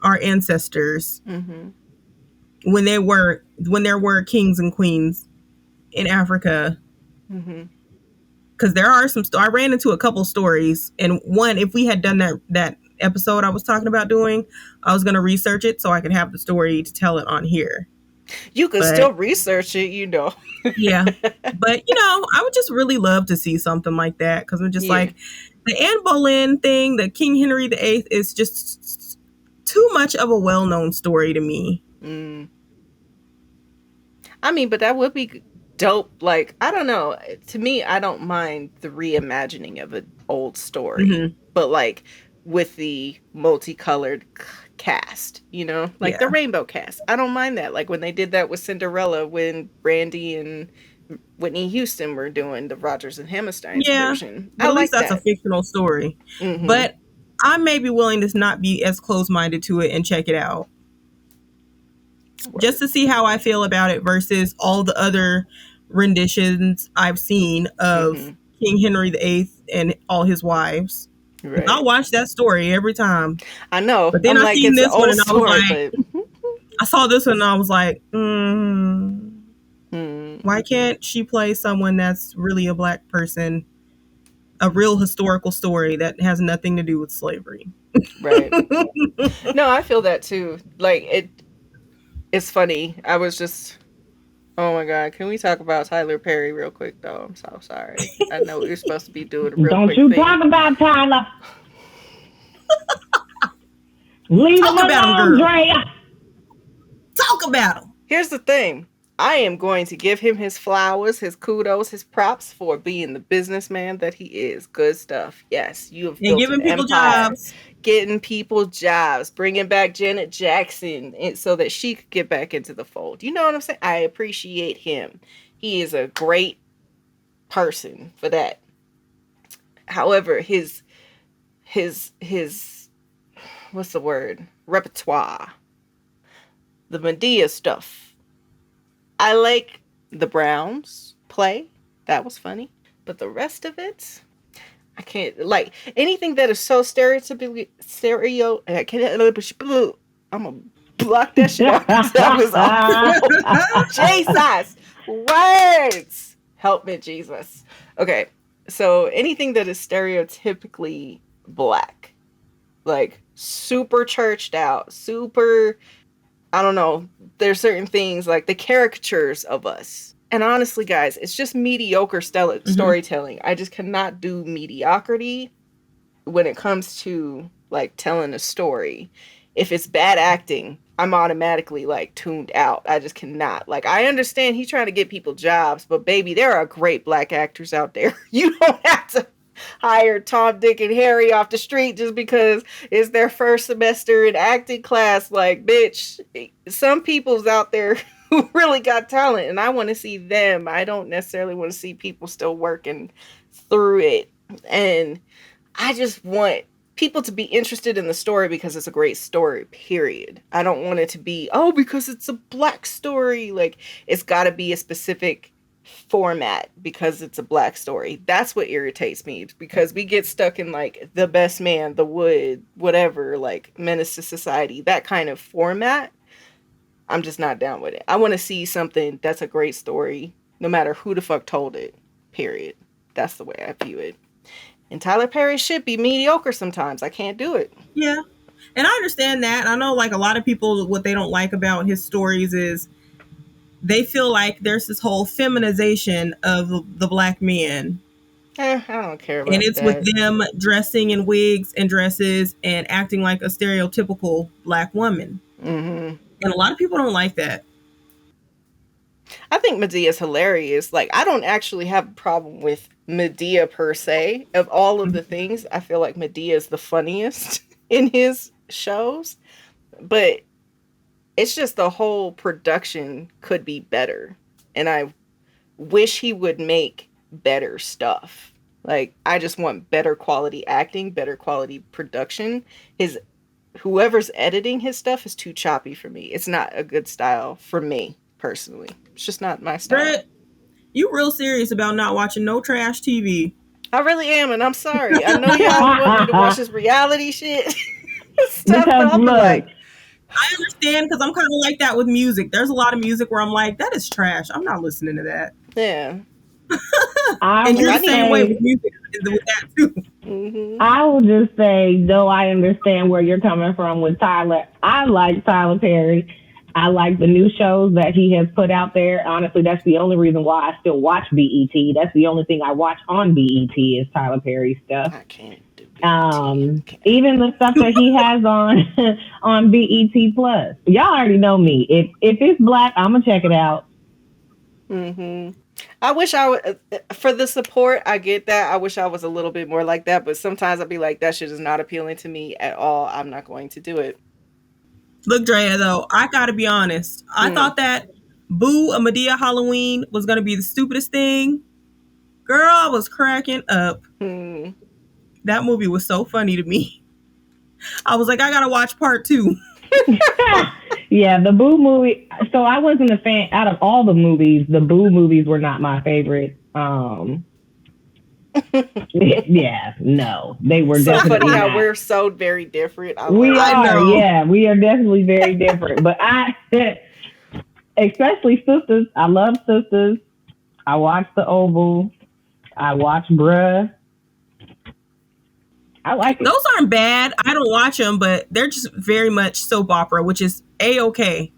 our ancestors when there were kings and queens in Africa. Because there are some. I ran into a couple stories, and one, if we had done that episode I was talking about doing, I was going to research it so I could have the story to tell it on here. You could still research it, you know. Yeah. But, you know, I would just really love to see something like that because I'm just like, the Anne Boleyn thing, the King Henry VIII is just too much of a well-known story to me. I mean, but that would be dope. Like, I don't know. To me, I don't mind the reimagining of an old story. But, like, with the multicolored cast, you know, like the rainbow cast. I don't mind that. Like when they did that with Cinderella, when Brandy and Whitney Houston were doing the Rodgers and Hammerstein's version. At least that's a fictional story. But I may be willing to not be as close-minded to it and check it out. Just to see how I feel about it versus all the other renditions I've seen of King Henry VIII and all his wives. Right. I'll watch that story every time. I know. But then I seen this one and I was like, I saw this one and I was like, why can't she play someone that's really a black person? A real historical story that has nothing to do with slavery. Right. No, I feel that too. Like it's funny. I was just, oh my God, can we talk about Tyler Perry real quick though? I'm so sorry. I know we were supposed to be doing a real Don't quick you thing. talk about Tyler. Leave him alone, Drea. Talk about him. Here's the thing. I am going to give him his flowers, his kudos, his props for being the businessman that he is. Good stuff. Yes, you have built an empire. Jobs. Getting people jobs, bringing back Janet Jackson so that she could get back into the fold. You know what I'm saying? I appreciate him. He is a great person for that. However, his what's the word? Repertoire. The Medea stuff. I like the Browns play. That was funny. But the rest of it, I can't, like, anything that is so stereotypically I can't, I'm going to block that shit out. That was awful. Jesus. Words. Help me, Jesus. Okay. So anything that is stereotypically black, like super churched out, super, I don't know, there's certain things like the caricatures of us. And honestly, guys, it's just mediocre storytelling. I just cannot do mediocrity when it comes to like telling a story. If it's bad acting, I'm automatically like tuned out. I just cannot. Like, I understand he's trying to get people jobs, but baby, there are great black actors out there. You don't have to hire Tom, Dick, and Harry off the street just because it's their first semester in acting class. Like, bitch, some people's out there who really got talent, and I want to see them. I don't necessarily want to see people still working through it. And I just want people to be interested in the story because it's a great story, period. I don't want it to be, because it's a Black story. Like, it's got to be a specific format because it's a Black story. That's what irritates me, because we get stuck in like The Best Man, The Wood, whatever, like Menace to Society, that kind of format. I'm just not down with it. I want to see something that's a great story, no matter who the fuck told it, period. That's the way I view it. And Tyler Perry should be mediocre sometimes. I can't do it. Yeah. And I understand that. I know like a lot of people, what they don't like about his stories is they feel like there's this whole feminization of the Black man. I don't care about that. And it's with them dressing in wigs and dresses and acting like a stereotypical Black woman. Mm-hmm. And a lot of people don't like that. I think Medea's hilarious. Like, I don't actually have a problem with Medea per se. Of all of the things, I feel like Medea is the funniest in his shows. But it's just the whole production could be better. And I wish he would make better stuff. Like, I just want better quality acting, better quality production. Whoever's editing his stuff is too choppy for me. It's not a good style for me, personally. It's just not my style. Brett, you real serious about not watching no trash TV? I really am, and I'm sorry. I know y'all want me to watch this reality shit. Stuff, because look, I understand, because I'm kind of like that with music. There's a lot of music where I'm like, that is trash. I'm not listening to that. Yeah. And you're the same way with music, with that too. Mm-hmm. I will just say, though I understand where you're coming from with Tyler, I like Tyler Perry. I like the new shows that he has put out there. Honestly, that's the only reason why I still watch BET. That's the only thing I watch on BET is Tyler Perry stuff. I can't do BET. Even the stuff that he has on BET Plus. Y'all already know me. If it's Black, I'm gonna check it out. Mm-hmm. I wish I would, for the support, I get that. I wish I was a little bit more like that, but sometimes I'd be like, that shit is not appealing to me at all. I'm not going to do it. Look, Drea, though, I gotta be honest. I thought that Boo, a Medea Halloween was gonna be the stupidest thing. Girl, I was cracking up. That movie was so funny to me. I was like, I gotta watch part 2. Yeah, the Boo movie. So I wasn't a fan. Out of all the movies, the Boo movies were not my favorite. Yeah, no, they were so definitely funny how not. we're so very different. We are definitely very different. But especially Sisters. I love Sisters. I watch The Oval. I watch Bruh. I like it. Those aren't bad. I don't watch them, but they're just very much soap opera, which is A-okay.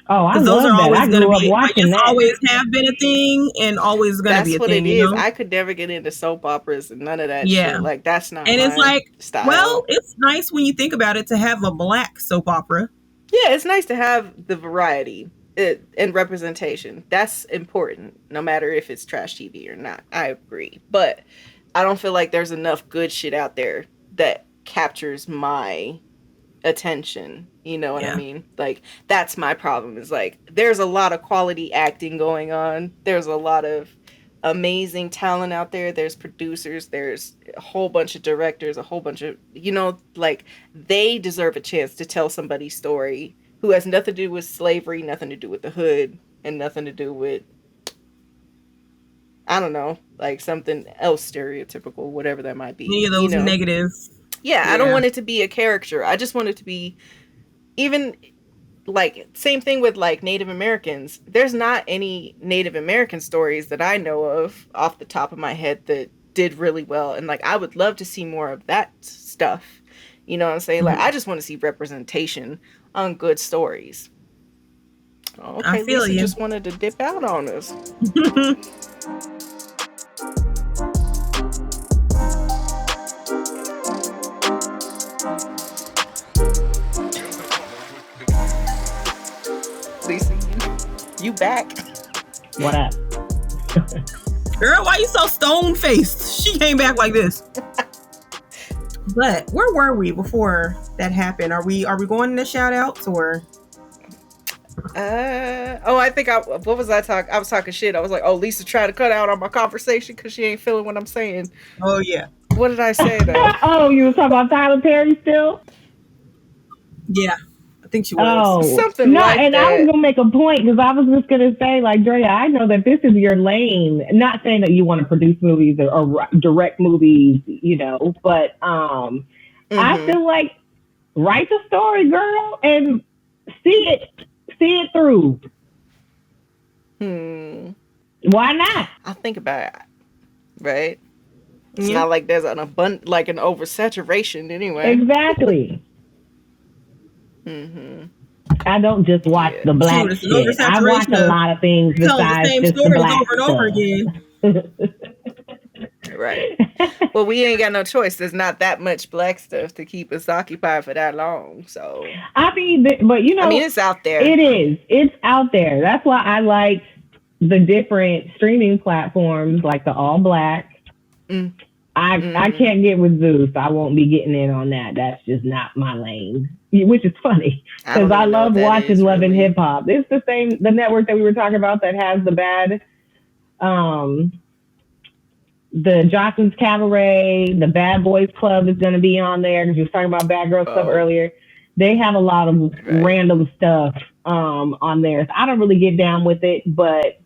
Oh, I love those are that. always I going to grew up be, watching that. always have been a thing and always going to be a thing. That's what it is. You know? I could never get into soap operas and none of that Yeah. shit. Like, that's not And my it's like, style. well, it's nice when you think about it to have a Black soap opera. Yeah, it's nice to have the variety and representation. That's important, no matter if it's trash TV or not. I agree. But I don't feel like there's enough good shit out there that captures my attention. You know what I mean? Like, that's my problem, is like, there's a lot of quality acting going on. There's a lot of amazing talent out there. There's producers, there's a whole bunch of directors, a whole bunch of, like, they deserve a chance to tell somebody's story who has nothing to do with slavery, nothing to do with the hood, and nothing to do with, I don't know, like something else stereotypical, whatever that might be. Any of those negative. Yeah, I don't want it to be a caricature. I just want it to be, even like, same thing with like Native Americans. There's not any Native American stories that I know of off the top of my head that did really well. And like, I would love to see more of that stuff. You know what I'm saying? Like, I just want to see representation on good stories. Okay, I feel Lisa you. just wanted to dip out on us. Lisa, you back? What up? Girl, why you so stone-faced? She came back like this. But where were we before that happened? Are we going into shout-outs or? I think what was I talking? I was talking shit. I was like, oh, Lisa tried to cut out on my conversation because she ain't feeling what I'm saying. Oh yeah. What did I say though? Oh, you were talking about Tyler Perry still? Yeah, I think she was. Oh, something no, like and that. I was gonna make a point because I was just gonna say, like, Drea, I know that this is your lane. Not saying that you want to produce movies or direct movies, you know, but I feel like write the story, girl, and see it through. Why not? I think about it, right? It's not like there's an like an oversaturation anyway. Exactly. I don't just watch the black shit. I watch a lot of things besides the same just the stories black over and over again. Right. Well, we ain't got no choice. There's not that much black stuff to keep us occupied for that long. So I mean, but you know, I mean, it's out there. It is. It's out there. That's why I like the different streaming platforms, like the all black. I can't get with Zeus. I won't be getting in on that. That's just not my lane. Which is funny because I love watching Love and Hip Hop. It's the network that we were talking about that has the bad, the Johnson's Cabaret, the Bad Boys Club is going to be on there because you were talking about Bad Girl stuff earlier. They have a lot of random stuff on there. So I don't really get down with it, but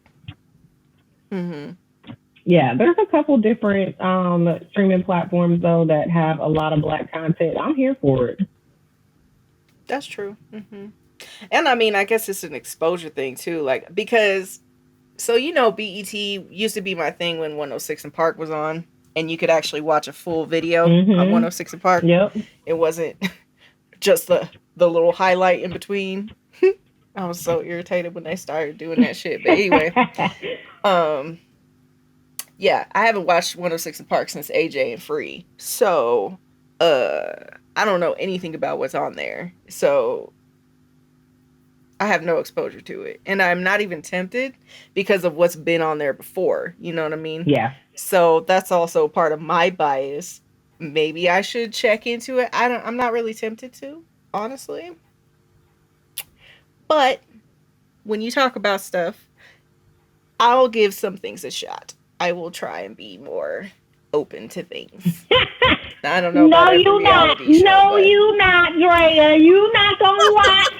yeah, there's a couple different streaming platforms though that have a lot of black content. I'm here for it. That's true. And I mean, I guess it's an exposure thing too, like because. So, you know, BET used to be my thing when 106 and Park was on, and you could actually watch a full video on 106 and Park. Yep. It wasn't just the little highlight in between. I was so irritated when they started doing that shit. But anyway, yeah, I haven't watched 106 and Park since AJ and Free. So, I don't know anything about what's on there. So I have no exposure to it. And I'm not even tempted because of what's been on there before. You know what I mean? Yeah. So that's also part of my bias. Maybe I should check into it. I'm not really tempted to, honestly. But when you talk about stuff, I'll give some things a shot. I will try and be more open to things. I don't know about every reality show. No, you not, Drea. You not gonna watch.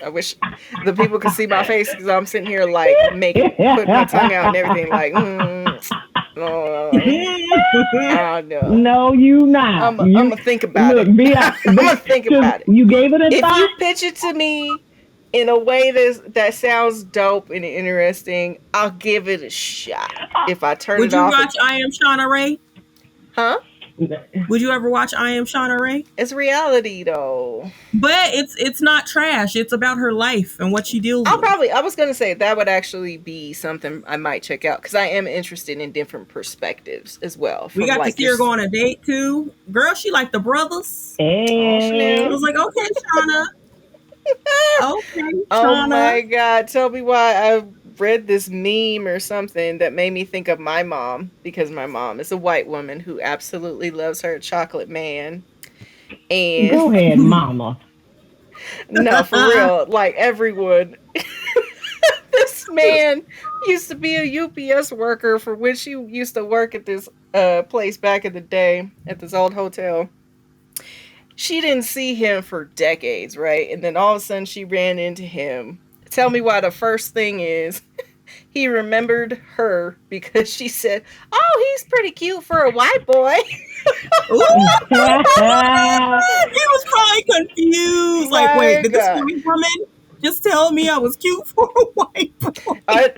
I wish the people could see my face because I'm sitting here like putting my tongue out and everything like, No, you not. I'm gonna think about it. I'm gonna think about it. You gave it a thought. If you pitch it to me in a way that sounds dope and interesting, I'll give it a shot. If I turn it off. Would you watch I Am Shauna Ray? Huh? Would you ever watch I Am Shauna Ray? It's reality though. But it's not trash. It's about her life and what she deals with. I was gonna say that would actually be something I might check out because I am interested in different perspectives as well. We got to see her go on a date too. Girl, she like the brothers. Hey. I was like, okay, Shauna. Okay, Shauna. Oh my God. Tell me why I read this meme or something that made me think of my mom, because my mom is a white woman who absolutely loves her chocolate man. And go ahead, mama. No, for real. Like everyone. This man used to be a UPS worker for when she used to work at this place back in the day at this old hotel. She didn't see him for decades, right? And then all of a sudden she ran into him. Tell me why the first thing is he remembered her because she said, "Oh, he's pretty cute for a white boy." He was probably confused. Like, wait, did this white woman just tell me I was cute for a white boy?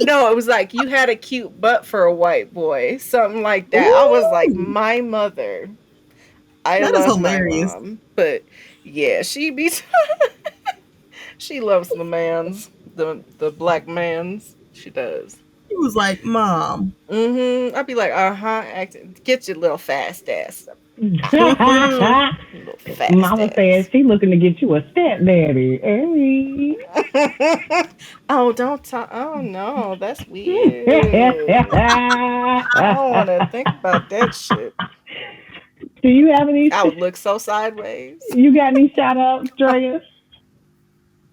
No, it was like, you had a cute butt for a white boy. Something like that. Ooh. I was like, my mother. That love is hilarious. My mom, but yeah, she be she loves the mans, the black mans. She does. He was like, "Mom." I'd be like, get your little fast ass. Mama says she looking to get you a stepdaddy. Hey. Oh, don't talk. Oh no, that's weird. I don't want to think about that shit. Do you have any? I would look so sideways. You got any shout outs, Drea?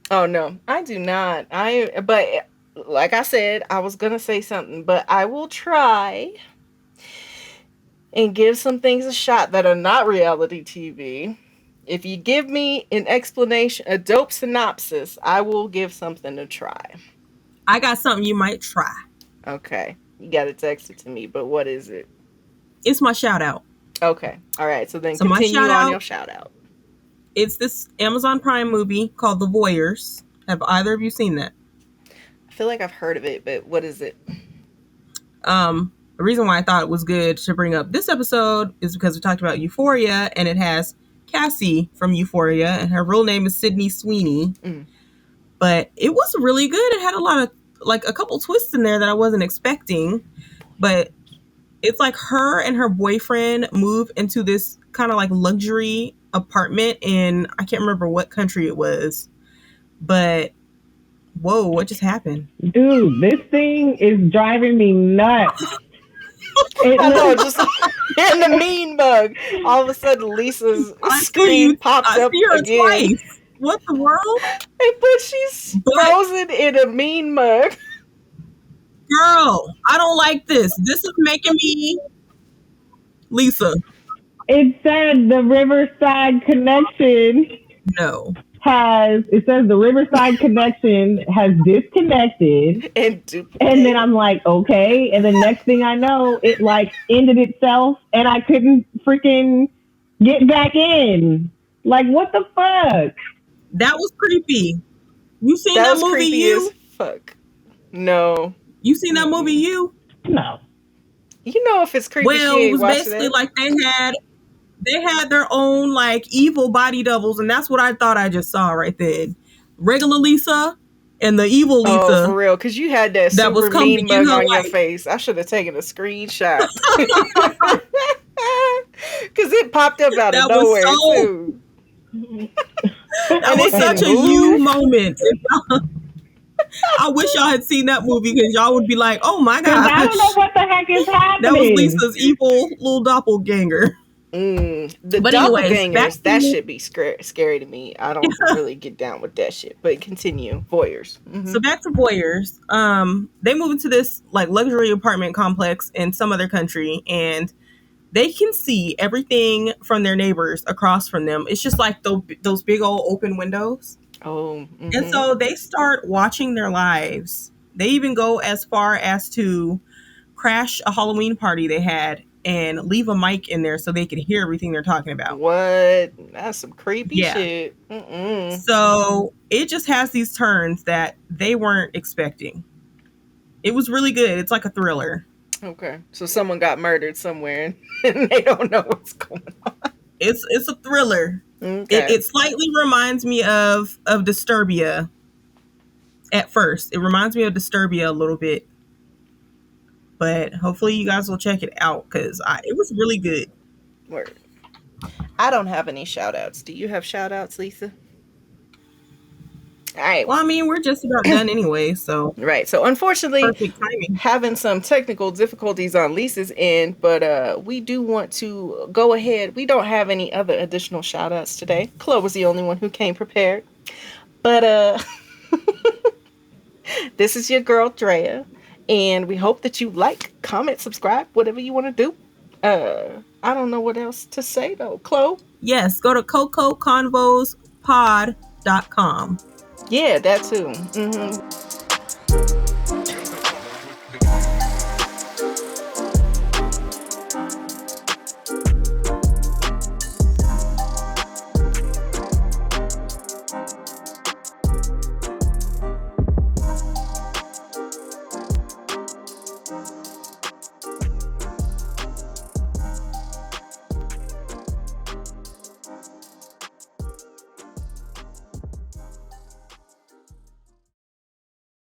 Oh no, I do not. But like I said, I was gonna say something, but I will try. and give some things a shot that are not reality TV. If you give me an explanation, a dope synopsis, I will give something a try. I got something you might try. Okay. You got to text it to me, but what is it? It's my shout out. Okay. All right. So then continue on your shout out. It's this Amazon Prime movie called The Voyeurs. Have either of you seen that? I feel like I've heard of it, but what is it? The reason why I thought it was good to bring up this episode is because we talked about Euphoria, and it has Cassie from Euphoria, and her real name is Sydney Sweeney. Mm. But it was really good. It had a lot of, like, a couple twists in there that I wasn't expecting. But it's like her and her boyfriend move into this kind of like luxury apartment in, I can't remember what country it was. But whoa, what just happened? Dude, this thing is driving me nuts. I know, just in the mean mug. All of a sudden, Lisa's screen pops up again. Twice. What the world? But she's frozen in a mean mug. Girl, I don't like this. This is making me... Lisa. It said the Riverside Connection... No. It says the Riverside Connection has disconnected. And then I'm like, okay. And the next thing I know, it like ended itself and I couldn't freaking get back in. Like, what the fuck? That was creepy. You seen that movie, You? As fuck. No. You seen that movie, You? No. You know if it's creepy. Well, it was basically like they had their own like evil body doubles, and that's what I thought I just saw right then. Regular Lisa and the evil Lisa. Oh, for real? Because you had that super mean mug on your face. I should have taken a screenshot. Because it popped up out of nowhere too. That was such a you moment. I wish y'all had seen that movie because y'all would be like, "Oh my gosh!" I don't know what the heck is happening. That was Lisa's evil little doppelganger. The doppelgangers, that should be scary to me. I don't really get down with that shit. But continue. Voyeurs. Mm-hmm. So back to Voyeurs. They move into this like luxury apartment complex in some other country, and they can see everything from their neighbors across from them. It's just like those big old open windows. Oh. Mm-hmm. And so they start watching their lives. They even go as far as to crash a Halloween party they had and leave a mic in there so they could hear everything they're talking about. What? That's some creepy shit. Mm-mm. So it just has these turns that they weren't expecting. It was really good. It's like a thriller. Okay. So someone got murdered somewhere and they don't know what's going on. It's a thriller. Okay. It slightly reminds me of Disturbia at first. It reminds me of Disturbia a little bit. But hopefully you guys will check it out because it was really good. Word. I don't have any shout outs. Do you have shout outs, Lisa? All right. Well, I mean, we're just about done anyway, so. Right. So unfortunately, having some technical difficulties on Lisa's end, but we do want to go ahead. We don't have any other additional shout outs today. Chloe was the only one who came prepared. But this is your girl, Drea. And we hope that you like, comment, subscribe, whatever you want to do. I don't know what else to say, though. Chloe? Yes, go to CocoConvospod.com. Yeah, that too. Mm-hmm.